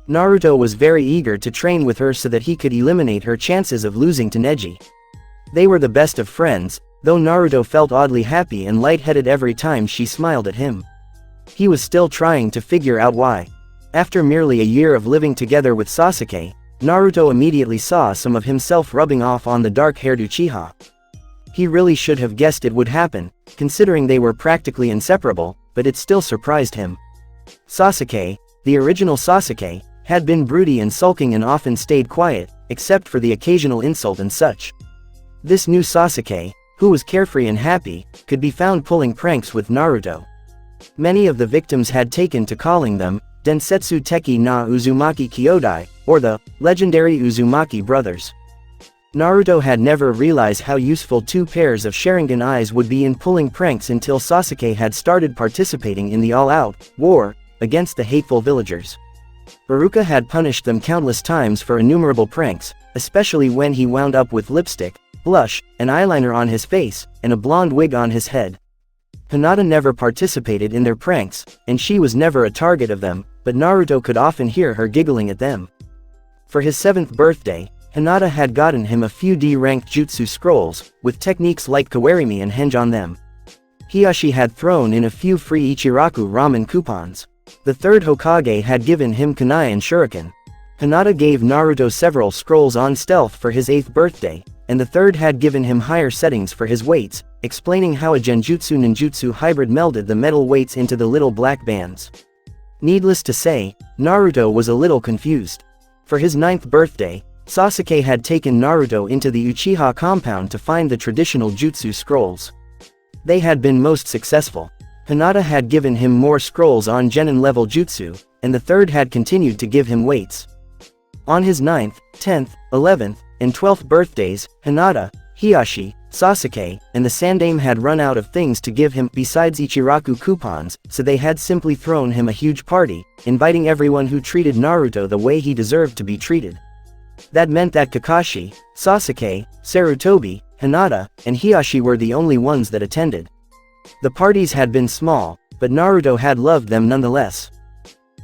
Naruto was very eager to train with her so that he could eliminate her chances of losing to Neji. They were the best of friends, though Naruto felt oddly happy and lightheaded every time she smiled at him. He was still trying to figure out why. After merely a year of living together with Sasuke, Naruto immediately saw some of himself rubbing off on the dark-haired Uchiha. He really should have guessed it would happen, considering they were practically inseparable, but it still surprised him. Sasuke, the original Sasuke, had been broody and sulking and often stayed quiet, except for the occasional insult and such. This new Sasuke, who was carefree and happy, could be found pulling pranks with Naruto. Many of the victims had taken to calling them Densetsu Teki na Uzumaki Kyodai, or the legendary Uzumaki brothers. Naruto had never realized how useful 2 pairs of Sharingan eyes would be in pulling pranks until Sasuke had started participating in the all-out war against the hateful villagers. Iruka had punished them countless times for innumerable pranks, especially when he wound up with lipstick, blush, and eyeliner on his face, and a blonde wig on his head. Hinata never participated in their pranks, and she was never a target of them, but Naruto could often hear her giggling at them. For his 7th birthday, Hinata had gotten him a few D-ranked jutsu scrolls, with techniques like Kawarimi and Henge on them. Hiashi had thrown in a few free Ichiraku ramen coupons. The 3rd Hokage had given him kunai and shuriken. Hinata gave Naruto several scrolls on stealth for his 8th birthday, and the 3rd had given him higher settings for his weights, explaining how a genjutsu ninjutsu hybrid melded the metal weights into the little black bands. Needless to say, Naruto was a little confused. For his 9th birthday, Sasuke had taken Naruto into the Uchiha compound to find the traditional jutsu scrolls. They had been most successful. Hinata had given him more scrolls on genin level jutsu, and the 3rd had continued to give him weights. On his 9th, 10th, 11th, and 12th birthdays, Hinata, Hiashi, Sasuke, and the Sandaime had run out of things to give him besides Ichiraku coupons, so they had simply thrown him a huge party, inviting everyone who treated Naruto the way he deserved to be treated. That meant that Kakashi, Sasuke, Sarutobi, Hinata, and Hiashi were the only ones that attended. The parties had been small, but Naruto had loved them nonetheless.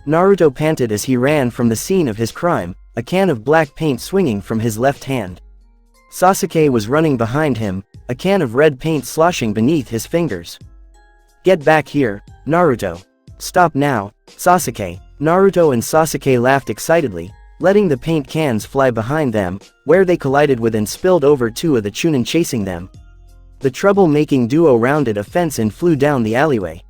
Naruto panted as he ran from the scene of his crime, a can of black paint swinging from his left hand. Sasuke was running behind him, a can of red paint sloshing beneath his fingers. "Get back here, Naruto. Stop now, Sasuke." Naruto and Sasuke laughed excitedly, letting the paint cans fly behind them, where they collided with and spilled over 2 of the Chunin chasing them. The trouble-making duo rounded a fence and flew down the alleyway.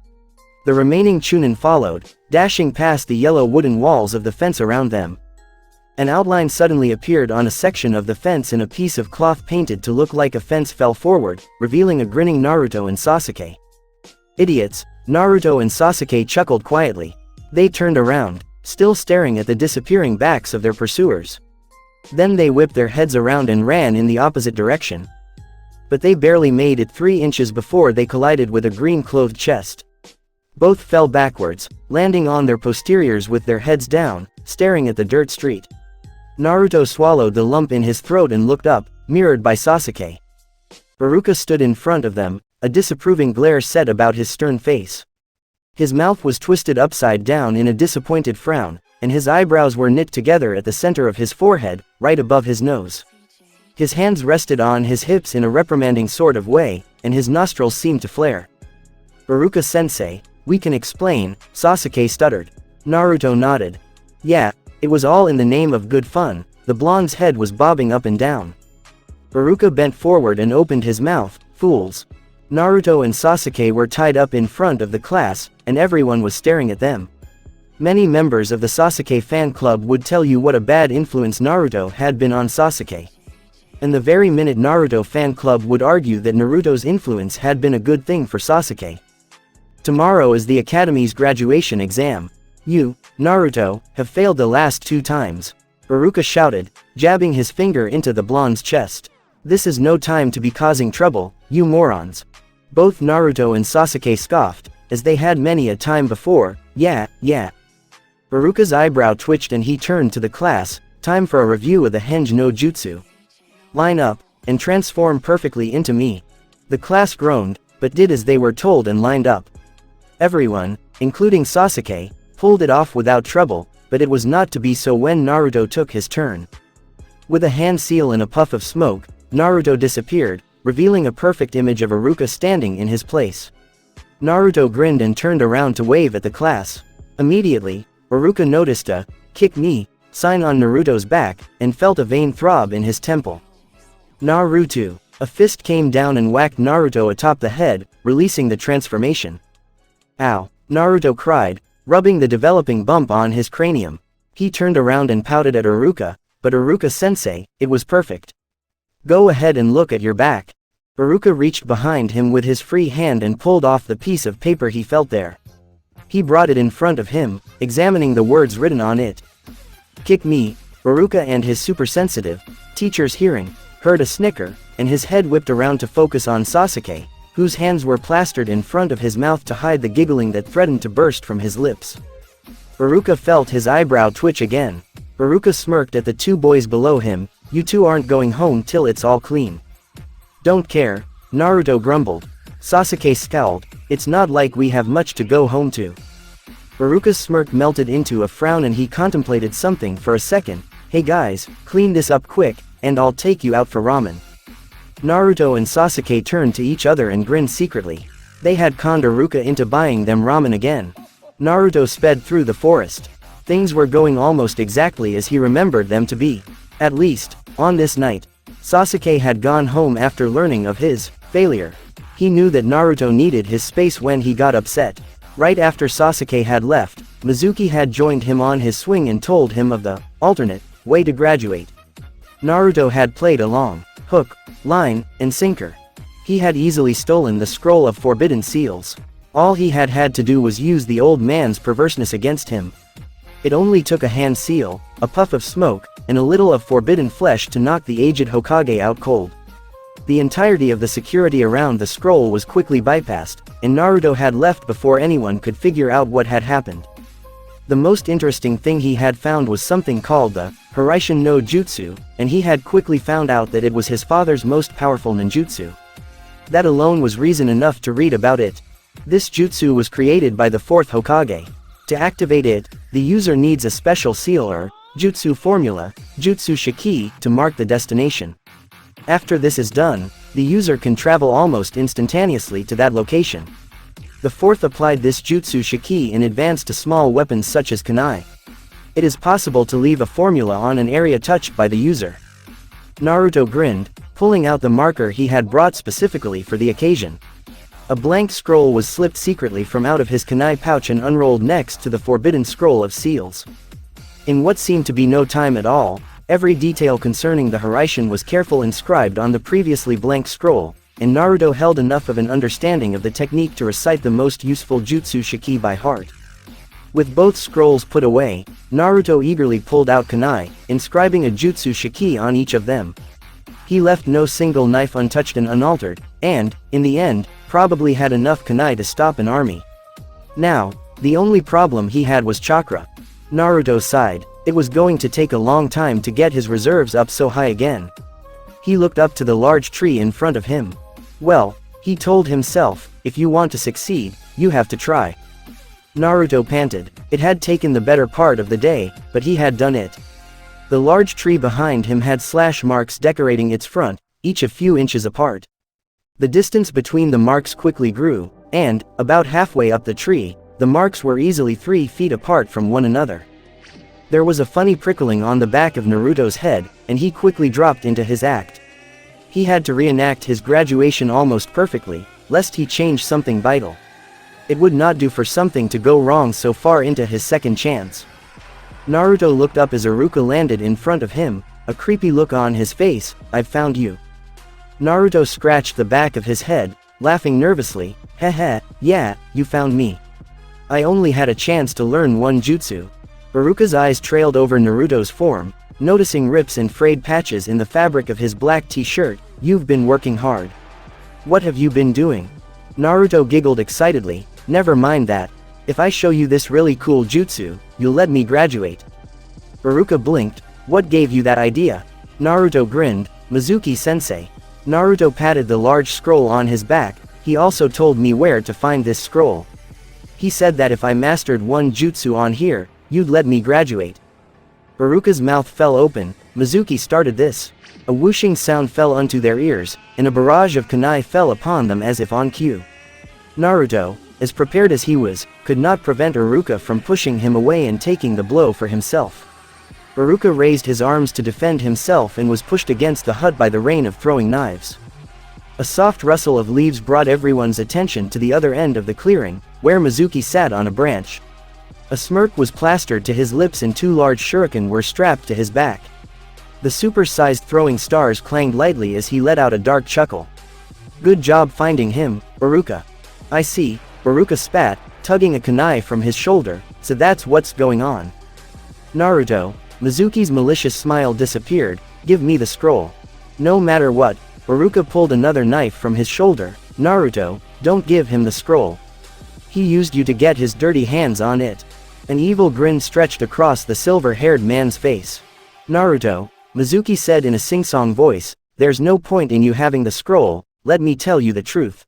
The remaining Chunin followed, dashing past the yellow wooden walls of the fence around them. An outline suddenly appeared on a section of the fence and a piece of cloth painted to look like a fence fell forward, revealing a grinning Naruto and Sasuke. Idiots, Naruto and Sasuke chuckled quietly. They turned around, still staring at the disappearing backs of their pursuers. Then they whipped their heads around and ran in the opposite direction. But they barely made it 3 inches before they collided with a green-clothed chest. Both fell backwards, landing on their posteriors with their heads down, staring at the dirt street. Naruto swallowed the lump in his throat and looked up, mirrored by Sasuke. Iruka stood in front of them, a disapproving glare set about his stern face. His mouth was twisted upside down in a disappointed frown, and his eyebrows were knit together at the center of his forehead, right above his nose. His hands rested on his hips in a reprimanding sort of way, and his nostrils seemed to flare. "Iruka-sensei, we can explain," Sasuke stuttered. Naruto nodded. "Yeah, it was all in the name of good fun." The blonde's head was bobbing up and down. Iruka bent forward and opened his mouth. "Fools." Naruto and Sasuke were tied up in front of the class, and everyone was staring at them. Many members of the Sasuke fan club would tell you what a bad influence Naruto had been on Sasuke. And the very minute Naruto fan club would argue that Naruto's influence had been a good thing for Sasuke. Tomorrow is the Academy's graduation exam. You, Naruto, have failed the last 2 times. Iruka shouted, jabbing his finger into the blonde's chest. This is no time to be causing trouble, you morons. Both Naruto and Sasuke scoffed, as they had many a time before. Yeah. Iruka's eyebrow twitched and he turned to the class. Time for a review of the Henge no Jutsu. Line up, and transform perfectly into me. The class groaned, but did as they were told and lined up. Everyone, including Sasuke, pulled it off without trouble, but it was not to be so when Naruto took his turn. With a hand seal and a puff of smoke, Naruto disappeared, revealing a perfect image of Iruka standing in his place. Naruto grinned and turned around to wave at the class. Immediately, Iruka noticed a "kick me" sign on Naruto's back, and felt a vein throb in his temple. Naruto. A fist came down and whacked Naruto atop the head, releasing the transformation. Ow! Naruto cried, rubbing the developing bump on his cranium. He turned around and pouted at Iruka, but Iruka-sensei, it was perfect. Go ahead and look at your back. Iruka reached behind him with his free hand and pulled off the piece of paper he felt there. He brought it in front of him, examining the words written on it. Kick me. Iruka and his super-sensitive teacher's hearing heard a snicker, and his head whipped around to focus on Sasuke, whose hands were plastered in front of his mouth to hide the giggling that threatened to burst from his lips. Iruka felt his eyebrow twitch again. Iruka smirked at the 2 boys below him. You 2 aren't going home till it's all clean. Don't care, Naruto grumbled. Sasuke scowled. It's not like we have much to go home to. Iruka's smirk melted into a frown and he contemplated something for a second. Hey guys, clean this up quick, and I'll take you out for ramen. Naruto and Sasuke turned to each other and grinned secretly. They had conned Iruka into buying them ramen again. Naruto sped through the forest. Things were going almost exactly as he remembered them to be. At least, on this night. Sasuke had gone home after learning of his failure. He knew that Naruto needed his space when he got upset. Right after Sasuke had left, Mizuki had joined him on his swing and told him of the alternate way to graduate. Naruto had played along. Hook, line, and sinker. He had easily stolen the scroll of forbidden seals. All he had to do was use the old man's perverseness against him. It only took a hand seal, a puff of smoke, and a little of forbidden flesh to knock the aged Hokage out cold. The entirety of the security around the scroll was quickly bypassed, and Naruto had left before anyone could figure out what had happened. The most interesting thing he had found was something called the Hiraishin no Jutsu, and he had quickly found out that it was his father's most powerful ninjutsu. That alone was reason enough to read about it. This jutsu was created by the 4th Hokage. To activate it, the user needs a special seal or jutsu formula, jutsu shiki, to mark the destination. After this is done, the user can travel almost instantaneously to that location. The 4th applied this jutsu shiki in advance to small weapons such as kunai. It is possible to leave a formula on an area touched by the user. Naruto grinned, pulling out the marker he had brought specifically for the occasion. A blank scroll was slipped secretly from out of his kunai pouch and unrolled next to the forbidden scroll of seals. In what seemed to be no time at all, every detail concerning the Hiraishin was carefully inscribed on the previously blank scroll, and Naruto held enough of an understanding of the technique to recite the most useful jutsu shiki by heart. With both scrolls put away, Naruto eagerly pulled out kunai, inscribing a jutsu shiki on each of them. He left no single knife untouched and unaltered, and, in the end, probably had enough kunai to stop an army. Now, the only problem he had was chakra. Naruto sighed. It was going to take a long time to get his reserves up so high again. He looked up to the large tree in front of him. Well, he told himself, if you want to succeed, you have to try. Naruto panted. It had taken the better part of the day, but he had done it. The large tree behind him had slash marks decorating its front, each a few inches apart. The distance between the marks quickly grew, and, about halfway up the tree, the marks were easily 3 feet apart from one another. There was a funny prickling on the back of Naruto's head, and he quickly dropped into his act. He had to reenact his graduation almost perfectly, lest he change something vital. It would not do for something to go wrong so far into his second chance. Naruto looked up as Iruka landed in front of him, a creepy look on his face. I've found you. Naruto scratched the back of his head, laughing nervously. Heh, yeah, you found me. I only had a chance to learn one jutsu. Iruka's eyes trailed over Naruto's form, noticing rips and frayed patches in the fabric of his black t-shirt. You've been working hard. What have you been doing? Naruto giggled excitedly. Never mind that. If I show you this really cool jutsu, you'll let me graduate. Iruka blinked. What gave you that idea? Naruto grinned. Mizuki-sensei. Naruto patted the large scroll on his back. He also told me where to find this scroll. He said that if I mastered one jutsu on here, you'd let me graduate. Iruka's mouth fell open. Mizuki started this. A whooshing sound fell unto their ears, and a barrage of kunai fell upon them as if on cue. Naruto, as prepared as he was, could not prevent Iruka from pushing him away and taking the blow for himself. Iruka raised his arms to defend himself and was pushed against the hut by the rain of throwing knives. A soft rustle of leaves brought everyone's attention to the other end of the clearing, where Mizuki sat on a branch. A smirk was plastered to his lips and 2 large shuriken were strapped to his back. The super-sized throwing stars clanged lightly as he let out a dark chuckle. Good job finding him, Iruka. I see, Iruka spat, tugging a kunai from his shoulder. So that's what's going on. Naruto. Mizuki's malicious smile disappeared. Give me the scroll. No matter what. Iruka pulled another knife from his shoulder. Naruto, don't give him the scroll. He used you to get his dirty hands on it. An evil grin stretched across the silver-haired man's face. Naruto, Mizuki said in a sing-song voice, there's no point in you having the scroll, let me tell you the truth.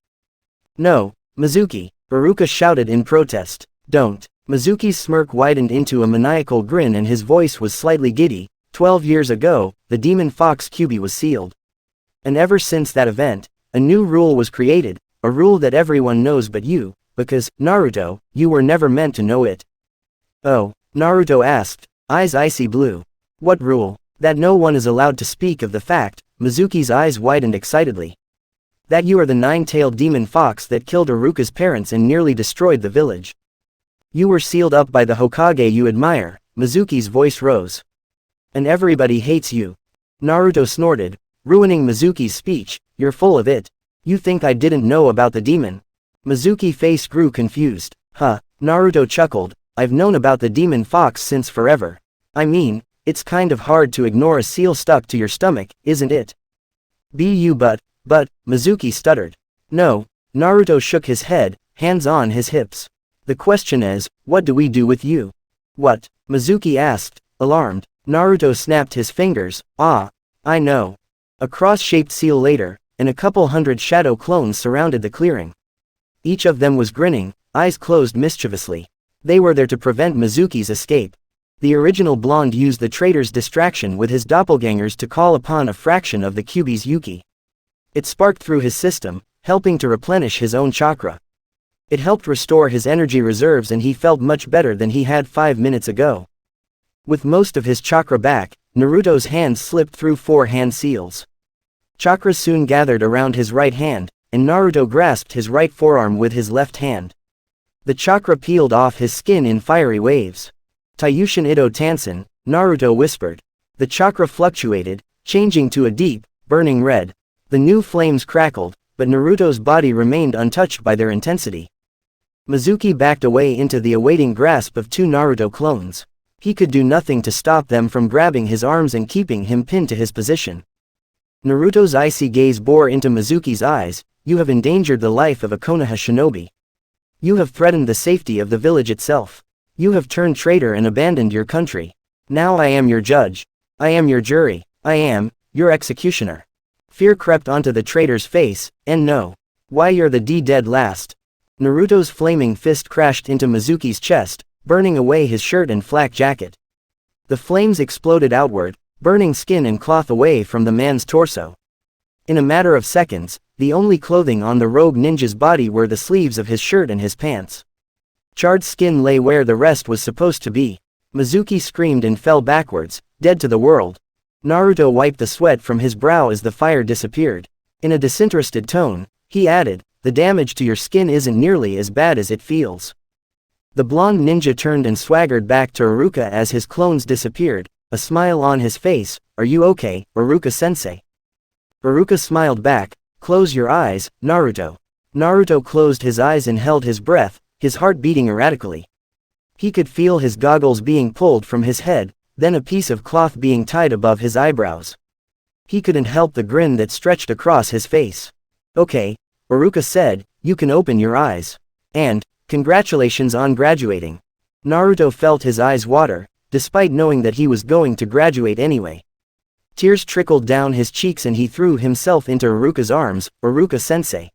No, Mizuki, Iruka shouted in protest. Don't. Mizuki's smirk widened into a maniacal grin and his voice was slightly giddy. 12 years ago, the demon Fawkes Kyuubi was sealed. And ever since that event, a new rule was created, a rule that everyone knows but you, because, Naruto, you were never meant to know it. Oh, Naruto asked, eyes icy blue. What rule? That no one is allowed to speak of the fact. Mizuki's eyes widened excitedly. That you are the 9-tailed demon fox that killed Iruka's parents and nearly destroyed the village. You were sealed up by the Hokage you admire. Mizuki's voice rose. And everybody hates you. Naruto snorted, ruining Mizuki's speech. You're full of it. You think I didn't know about the demon? Mizuki's face grew confused. Huh, Naruto chuckled. I've known about the demon fox since forever. I mean, it's kind of hard to ignore a seal stuck to your stomach, isn't it? But, Mizuki stuttered. No, Naruto shook his head, hands on his hips. The question is, what do we do with you? What? Mizuki asked, alarmed. Naruto snapped his fingers. Ah, I know. A cross-shaped seal later, and a couple hundred shadow clones surrounded the clearing. Each of them was grinning, eyes closed mischievously. They were there to prevent Mizuki's escape. The original blonde used the traitor's distraction with his doppelgangers to call upon a fraction of the Kyuubi's Yuki. It sparked through his system, helping to replenish his own chakra. It helped restore his energy reserves and he felt much better than he had 5 minutes ago. With most of his chakra back, Naruto's hands slipped through 4 hand seals. Chakra soon gathered around his right hand, and Naruto grasped his right forearm with his left hand. The chakra peeled off his skin in fiery waves. Taiyushin Ito Tansen, Naruto whispered. The chakra fluctuated, changing to a deep, burning red. The new flames crackled, but Naruto's body remained untouched by their intensity. Mizuki backed away into the awaiting grasp of two Naruto clones. He could do nothing to stop them from grabbing his arms and keeping him pinned to his position. Naruto's icy gaze bore into Mizuki's eyes. You have endangered the life of a Konoha shinobi. You have threatened the safety of the village itself. You have turned traitor and abandoned your country. Now I am your judge. I am your jury. I am your executioner. Fear crept onto the traitor's face, and no. Why you're the dead last. Naruto's flaming fist crashed into Mizuki's chest, burning away his shirt and flak jacket. The flames exploded outward, burning skin and cloth away from the man's torso. In a matter of seconds, the only clothing on the rogue ninja's body were the sleeves of his shirt and his pants. Charred skin lay where the rest was supposed to be. Mizuki screamed and fell backwards, dead to the world. Naruto wiped the sweat from his brow as the fire disappeared. In a disinterested tone, he added, the damage to your skin isn't nearly as bad as it feels. The blonde ninja turned and swaggered back to Iruka as his clones disappeared, a smile on his face. Are you okay, Iruka-sensei? Iruka smiled back. Close your eyes, Naruto. Naruto closed his eyes and held his breath, his heart beating erratically. He could feel his goggles being pulled from his head, then a piece of cloth being tied above his eyebrows. He couldn't help the grin that stretched across his face. Okay, Iruka said, you can open your eyes. And, congratulations on graduating. Naruto felt his eyes water, despite knowing that he was going to graduate anyway. Tears trickled down his cheeks and he threw himself into Iruka's arms. Iruka-sensei.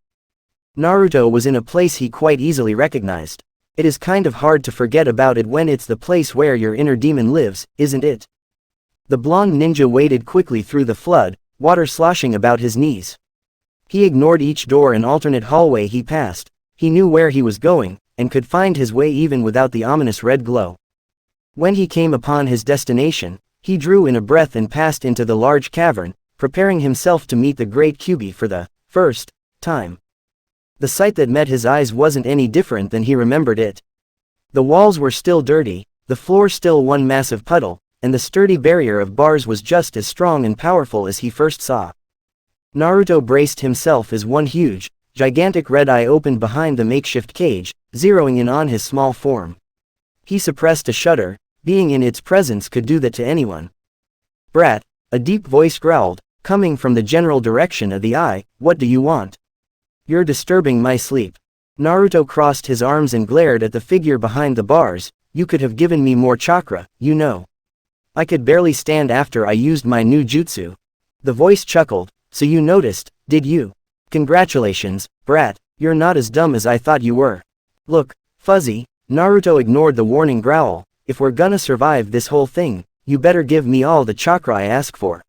Naruto was in a place he quite easily recognized. It is kind of hard to forget about it when it's the place where your inner demon lives, isn't it? The blonde ninja waded quickly through the flood, water sloshing about his knees. He ignored each door and alternate hallway he passed. He knew where he was going, and could find his way even without the ominous red glow. When he came upon his destination, he drew in a breath and passed into the large cavern, preparing himself to meet the great Kyuubi for the first time. The sight that met his eyes wasn't any different than he remembered it. The walls were still dirty, the floor still one massive puddle, and the sturdy barrier of bars was just as strong and powerful as he first saw. Naruto braced himself as one huge, gigantic red eye opened behind the makeshift cage, zeroing in on his small form. He suppressed a shudder. Being in its presence could do that to anyone. Brat, a deep voice growled, coming from the general direction of the eye, what do you want? You're disturbing my sleep. Naruto crossed his arms and glared at the figure behind the bars. You could have given me more chakra, you know. I could barely stand after I used my new jutsu. The voice chuckled, so you noticed, did you? Congratulations, brat, you're not as dumb as I thought you were. Look, Fuzzy, Naruto ignored the warning growl. If we're gonna survive this whole thing, you better give me all the chakra I ask for.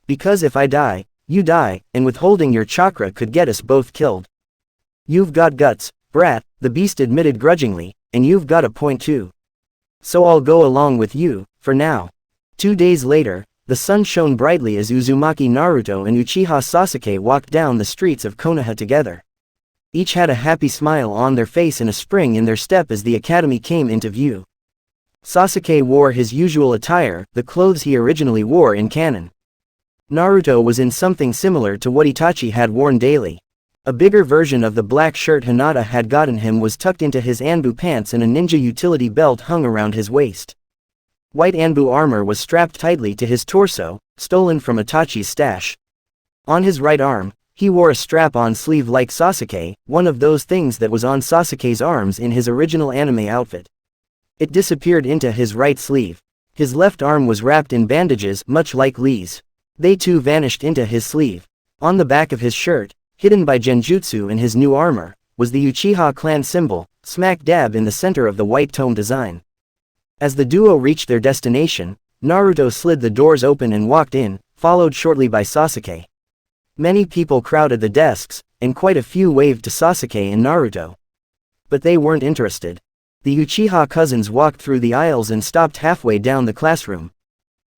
Because if I die, you die, and withholding your chakra could get us both killed. You've got guts, brat, the beast admitted grudgingly, and you've got a point too. So I'll go along with you, for now. 2 days later, the sun shone brightly as Uzumaki Naruto and Uchiha Sasuke walked down the streets of Konoha together. Each had a happy smile on their face and a spring in their step as the academy came into view. Sasuke wore his usual attire, the clothes he originally wore in canon. Naruto was in something similar to what Itachi had worn daily. A bigger version of the black shirt Hinata had gotten him was tucked into his Anbu pants and a ninja utility belt hung around his waist. White Anbu armor was strapped tightly to his torso, stolen from Itachi's stash. On his right arm, he wore a strap-on sleeve like Sasuke, one of those things that was on Sasuke's arms in his original anime outfit. It disappeared into his right sleeve. His left arm was wrapped in bandages much like Lee's. They too vanished into his sleeve. On the back of his shirt, hidden by genjutsu and his new armor, was the Uchiha clan symbol, smack dab in the center of the white tome design. As the duo reached their destination, Naruto slid the doors open and walked in, followed shortly by Sasuke. Many people crowded the desks, and quite a few waved to Sasuke and Naruto. But they weren't interested. The Uchiha cousins walked through the aisles and stopped halfway down the classroom.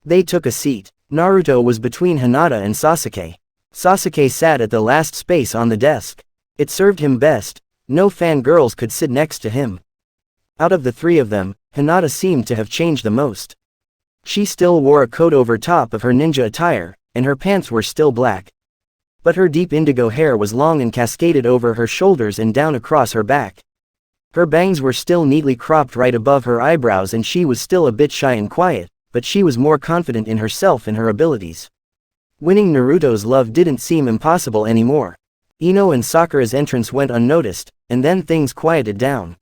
They took a seat. Naruto was between Hinata and Sasuke. Sasuke sat at the last space on the desk. It served him best. No fangirls could sit next to him. Out of the three of them, Hinata seemed to have changed the most. She still wore a coat over top of her ninja attire, and her pants were still black. But her deep indigo hair was long and cascaded over her shoulders and down across her back. Her bangs were still neatly cropped right above her eyebrows, and she was still a bit shy and quiet, but she was more confident in herself and her abilities. Winning Naruto's love didn't seem impossible anymore. Ino and Sakura's entrance went unnoticed, and then things quieted down.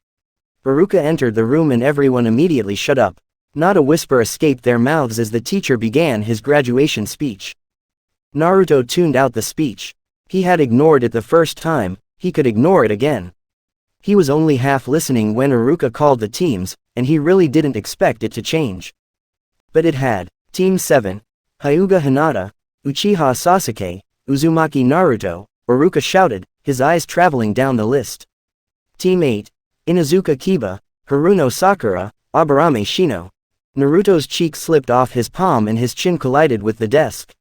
Iruka entered the room and everyone immediately shut up. Not a whisper escaped their mouths as the teacher began his graduation speech. Naruto tuned out the speech. He had ignored it the first time, he could ignore it again. He was only half listening when Iruka called the teams, and he really didn't expect it to change. But it had. Team 7. Hyuga Hinata, Uchiha Sasuke, Uzumaki Naruto, Iruka shouted, his eyes traveling down the list. Team 8. Inuzuka Kiba, Haruno Sakura, Aburame Shino. Naruto's cheek slipped off his palm and his chin collided with the desk.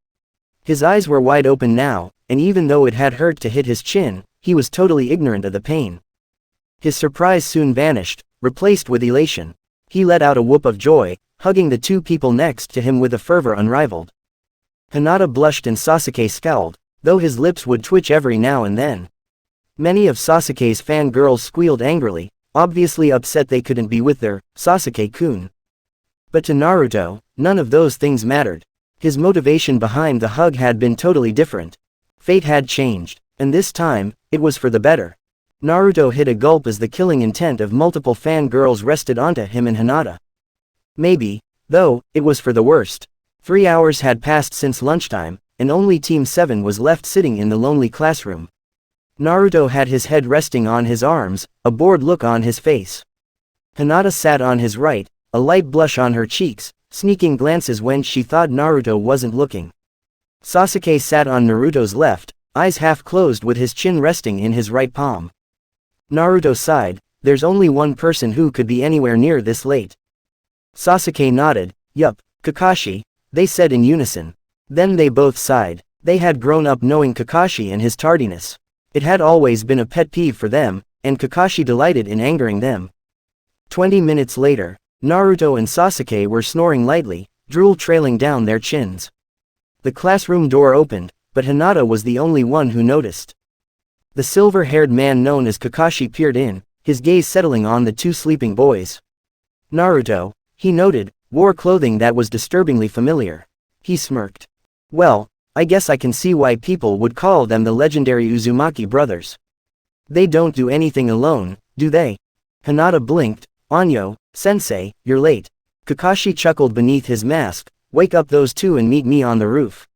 His eyes were wide open now, and even though it had hurt to hit his chin, he was totally ignorant of the pain. His surprise soon vanished, replaced with elation. He let out a whoop of joy, hugging the two people next to him with a fervor unrivaled. Hinata blushed and Sasuke scowled, though his lips would twitch every now and then. Many of Sasuke's fangirls squealed angrily, obviously upset they couldn't be with their Sasuke-kun. But to Naruto, none of those things mattered. His motivation behind the hug had been totally different. Fate had changed, and this time, it was for the better. Naruto hit a gulp as the killing intent of multiple fangirls rested onto him and Hinata. Maybe, though, it was for the worst. 3 hours had passed since lunchtime, and only Team 7 was left sitting in the lonely classroom. Naruto had his head resting on his arms, a bored look on his face. Hinata sat on his right, a light blush on her cheeks, sneaking glances when she thought Naruto wasn't looking. Sasuke sat on Naruto's left, eyes half closed with his chin resting in his right palm. Naruto sighed, there's only one person who could be anywhere near this late. Sasuke nodded, yup, Kakashi, they said in unison. Then they both sighed. They had grown up knowing Kakashi and his tardiness. It had always been a pet peeve for them, and Kakashi delighted in angering them. 20 minutes later, Naruto and Sasuke were snoring lightly, drool trailing down their chins. The classroom door opened, but Hinata was the only one who noticed. The silver-haired man known as Kakashi peered in, his gaze settling on the two sleeping boys. Naruto, he noted, wore clothing that was disturbingly familiar. He smirked. Well, I guess I can see why people would call them the legendary Uzumaki brothers. They don't do anything alone, do they? Hinata blinked. Anyo, sensei, you're late. Kakashi chuckled beneath his mask, wake up those two and meet me on the roof.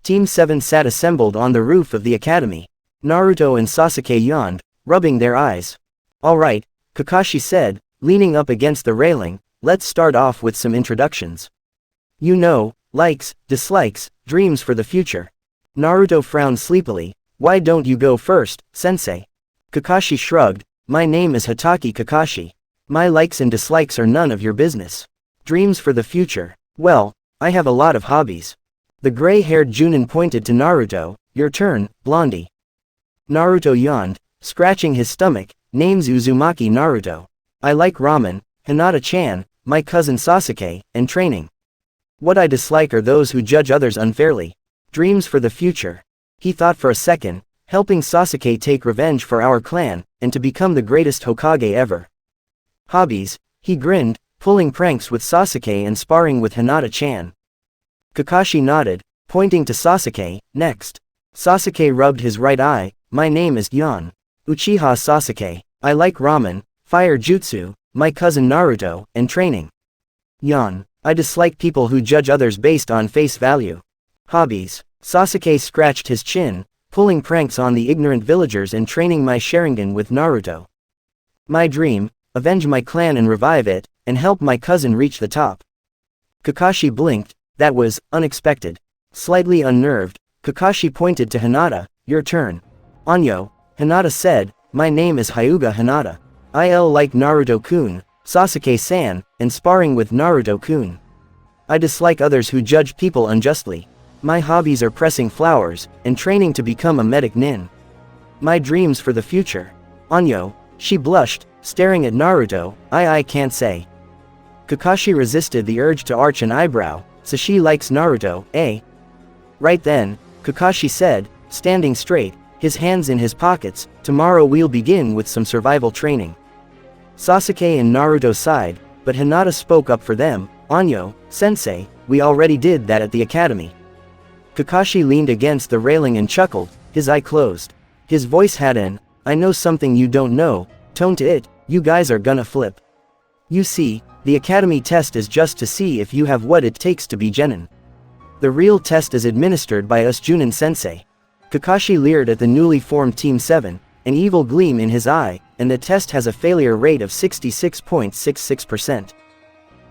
Team 7 sat assembled on the roof of the academy. Naruto and Sasuke yawned, rubbing their eyes. Alright, Kakashi said, leaning up against the railing, let's start off with some introductions. You know, likes, dislikes, dreams for the future. Naruto frowned sleepily. Why don't you go first, sensei? Kakashi shrugged. My name is Hatake Kakashi. My likes and dislikes are none of your business. Dreams for the future. Well, I have a lot of hobbies. The gray-haired Junin pointed to Naruto. Your turn, Blondie. Naruto yawned, scratching his stomach. Name's Uzumaki Naruto. I like ramen, Hinata-chan, my cousin Sasuke, and training. What I dislike are those who judge others unfairly. Dreams for the future. He thought for a second, helping Sasuke take revenge for our clan, and to become the greatest Hokage ever. Hobbies, he grinned, pulling pranks with Sasuke and sparring with Hinata-chan. Kakashi nodded, pointing to Sasuke. Next. Sasuke rubbed his right eye. My name is Yan. Uchiha Sasuke. I like ramen, fire jutsu, my cousin Naruto, and training. Yan. I dislike people who judge others based on face value. Hobbies. Sasuke scratched his chin, pulling pranks on the ignorant villagers and training my Sharingan with Naruto. My dream, avenge my clan and revive it, and help my cousin reach the top. Kakashi blinked. That was unexpected. Slightly unnerved, Kakashi pointed to Hinata. Your turn. Anyo, Hinata said, my name is Hyuga Hinata. I'll like Naruto-kun, Sasuke-san, and sparring with Naruto-kun. I dislike others who judge people unjustly. My hobbies are pressing flowers, and training to become a medic nin. My dreams for the future. Anyo, she blushed, staring at Naruto, I can't say. Kakashi resisted the urge to arch an eyebrow, so she likes Naruto, eh? Right then, Kakashi said, standing straight, his hands in his pockets, tomorrow we'll begin with some survival training. Sasuke and Naruto sighed, but Hinata spoke up for them, Anyo, sensei, we already did that at the academy. Kakashi leaned against the railing and chuckled, his eye closed. His voice had an, I know something you don't know, tone to it, you guys are gonna flip. You see, the academy test is just to see if you have what it takes to be genin. The real test is administered by us Junin sensei. Kakashi leered at the newly formed Team 7, an evil gleam in his eye, and the test has a failure rate of 66.66%.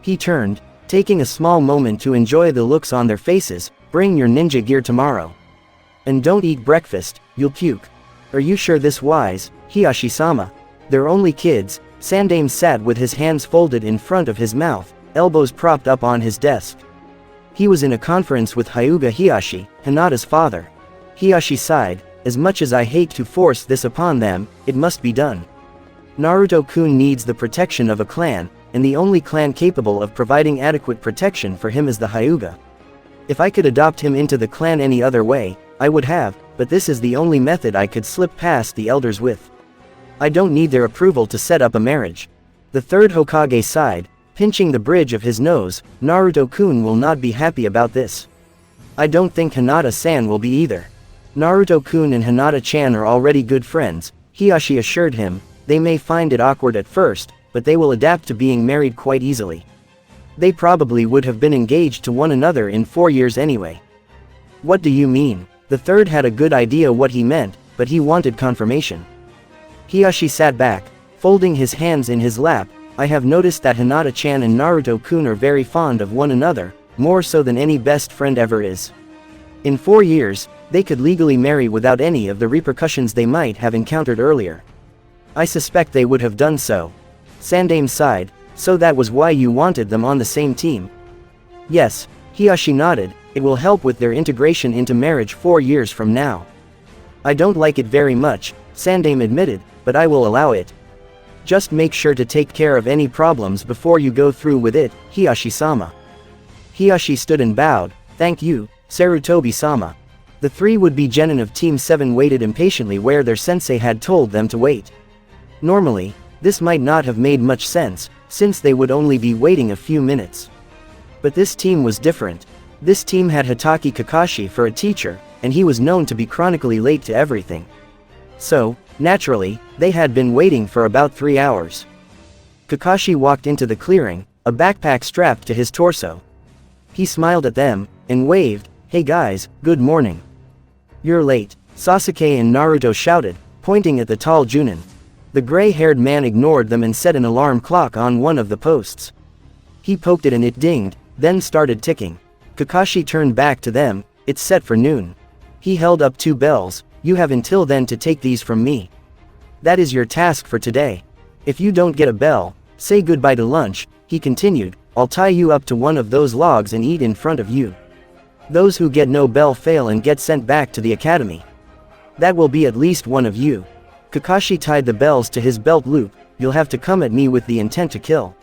He turned, taking a small moment to enjoy the looks on their faces, bring your ninja gear tomorrow. And don't eat breakfast, you'll puke. Are you sure this wise, Hiyashi-sama? They're only kids. Sandame sat with his hands folded in front of his mouth, elbows propped up on his desk. He was in a conference with Hyuga Hiyashi, Hinata's father. Hiyashi sighed, as much as I hate to force this upon them, it must be done. Naruto-kun needs the protection of a clan, and the only clan capable of providing adequate protection for him is the Hyuga. If I could adopt him into the clan any other way, I would have, but this is the only method I could slip past the elders with. I don't need their approval to set up a marriage. The third Hokage sighed, pinching the bridge of his nose, Naruto-kun will not be happy about this. I don't think Hinata-san will be either. Naruto-kun and Hinata-chan are already good friends, Hiyashi assured him. They may find it awkward at first, but they will adapt to being married quite easily. They probably would have been engaged to one another in 4 years anyway. What do you mean? The third had a good idea what he meant, but he wanted confirmation. Hiyashi sat back, folding his hands in his lap. I have noticed that Hinata-chan and Naruto-kun are very fond of one another, more so than any best friend ever is. In 4 years, they could legally marry without any of the repercussions they might have encountered earlier. I suspect they would have done so. Sandame sighed, so that was why you wanted them on the same team? Yes, Hiyashi nodded, it will help with their integration into marriage 4 years from now. I don't like it very much, Sandame admitted, but I will allow it. Just make sure to take care of any problems before you go through with it, Hiyashi-sama. Hiyashi stood and bowed, thank you, Sarutobi-sama. The three would-be genin of Team 7 waited impatiently where their sensei had told them to wait. Normally, this might not have made much sense, since they would only be waiting a few minutes. But this team was different. This team had Hatake Kakashi for a teacher, and he was known to be chronically late to everything. So, naturally, they had been waiting for about 3 hours. Kakashi walked into the clearing, a backpack strapped to his torso. He smiled at them, and waved, hey guys, good morning. You're late, Sasuke and Naruto shouted, pointing at the tall Junin. The gray-haired man ignored them and set an alarm clock on one of the posts. He poked it and it dinged, then started ticking. Kakashi turned back to them, it's set for noon. He held up 2 bells, you have until then to take these from me. That is your task for today. If you don't get a bell, say goodbye to lunch, he continued, I'll tie you up to one of those logs and eat in front of you. Those who get no bell fail and get sent back to the academy. That will be at least one of you. Kakashi tied the bells to his belt loop, you'll have to come at me with the intent to kill.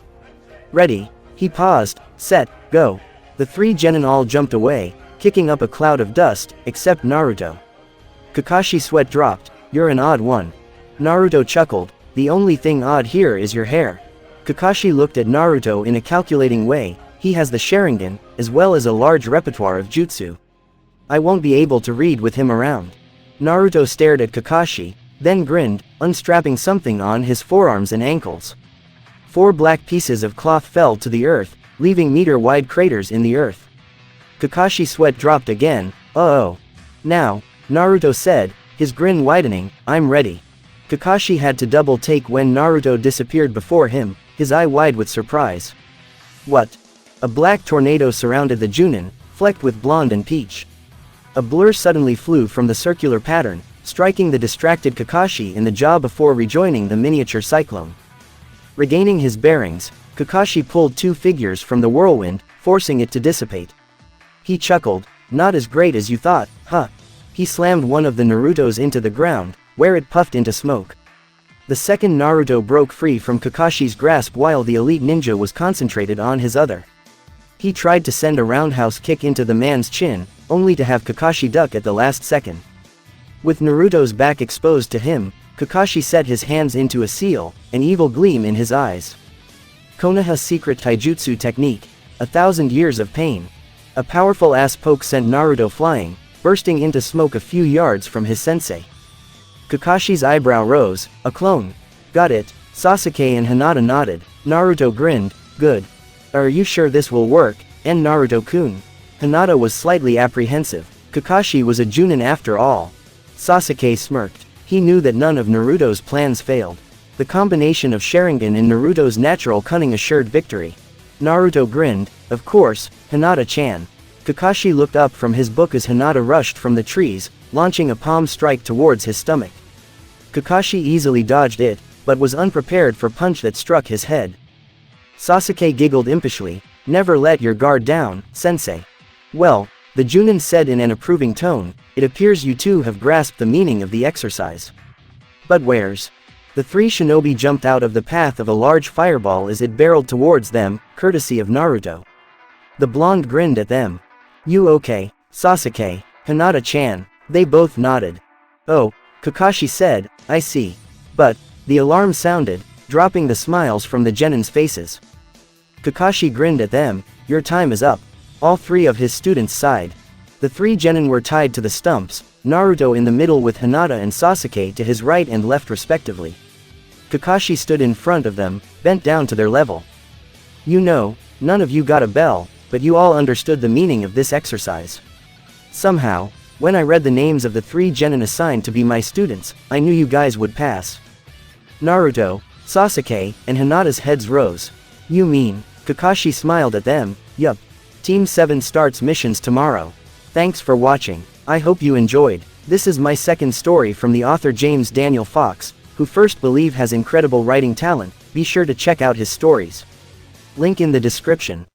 Ready? He paused, set, go. The 3 genin all jumped away, kicking up a cloud of dust, except Naruto. Kakashi's sweat dropped, you're an odd one. Naruto chuckled, the only thing odd here is your hair. Kakashi looked at Naruto in a calculating way, he has the Sharingan, as well as a large repertoire of jutsu. I won't be able to read with him around. Naruto stared at Kakashi, then grinned, unstrapping something on his forearms and ankles. 4 black pieces of cloth fell to the earth, leaving meter-wide craters in the earth. Kakashi's sweat dropped again, uh-oh. Now, Naruto said, his grin widening, I'm ready. Kakashi had to double-take when Naruto disappeared before him, his eye wide with surprise. What? A black tornado surrounded the Junin, flecked with blonde and peach. A blur suddenly flew from the circular pattern, striking the distracted Kakashi in the jaw before rejoining the miniature cyclone. Regaining his bearings, Kakashi pulled 2 figures from the whirlwind, forcing it to dissipate. He chuckled, Not as great as you thought, huh? He slammed one of the Narutos into the ground, where it puffed into smoke. The second Naruto broke free from Kakashi's grasp while the elite ninja was concentrated on his other. He tried to send a roundhouse kick into the man's chin, only to have Kakashi duck at the last second. With Naruto's back exposed to him, Kakashi set his hands into a seal, an evil gleam in his eyes. Konoha secret taijutsu technique, 1,000 years of pain. A powerful ass poke sent Naruto flying, bursting into smoke a few yards from his sensei. Kakashi's eyebrow rose, a clone. Got it, Sasuke and Hinata nodded. Naruto grinned, good. Are you sure this will work, and Naruto-kun? Hinata was slightly apprehensive. Kakashi was a Junin after all. Sasuke smirked. He knew that none of Naruto's plans failed. The combination of Sharingan and Naruto's natural cunning assured victory. Naruto grinned, of course, Hinata-chan. Kakashi looked up from his book as Hinata rushed from the trees, launching a palm strike towards his stomach. Kakashi easily dodged it, but was unprepared for punch that struck his head. Sasuke giggled impishly, never let your guard down, sensei. Well, the Junin said in an approving tone, it appears you two have grasped the meaning of the exercise. But where's? The three shinobi jumped out of the path of a large fireball as it barreled towards them, courtesy of Naruto. The blonde grinned at them. You okay, Sasuke, Hinata-chan? They both nodded. Oh, Kakashi said, I see. But, the alarm sounded, dropping the smiles from the Genin's faces. Kakashi grinned at them, your time is up. All three of his students sighed. The three Genin were tied to the stumps, Naruto in the middle with Hinata and Sasuke to his right and left respectively. Kakashi stood in front of them, bent down to their level. You know, none of you got a bell, but you all understood the meaning of this exercise. Somehow, when I read the names of the three Genin assigned to be my students, I knew you guys would pass. Naruto, Sasuke, and Hinata's heads rose. You mean? Kakashi smiled at them, yup. Team 7 starts missions tomorrow. Thanks for watching. I hope you enjoyed. This is my second story from the author James Daniel Fawkes, who first believe has incredible writing talent. Be sure to check out his stories. Link in the description.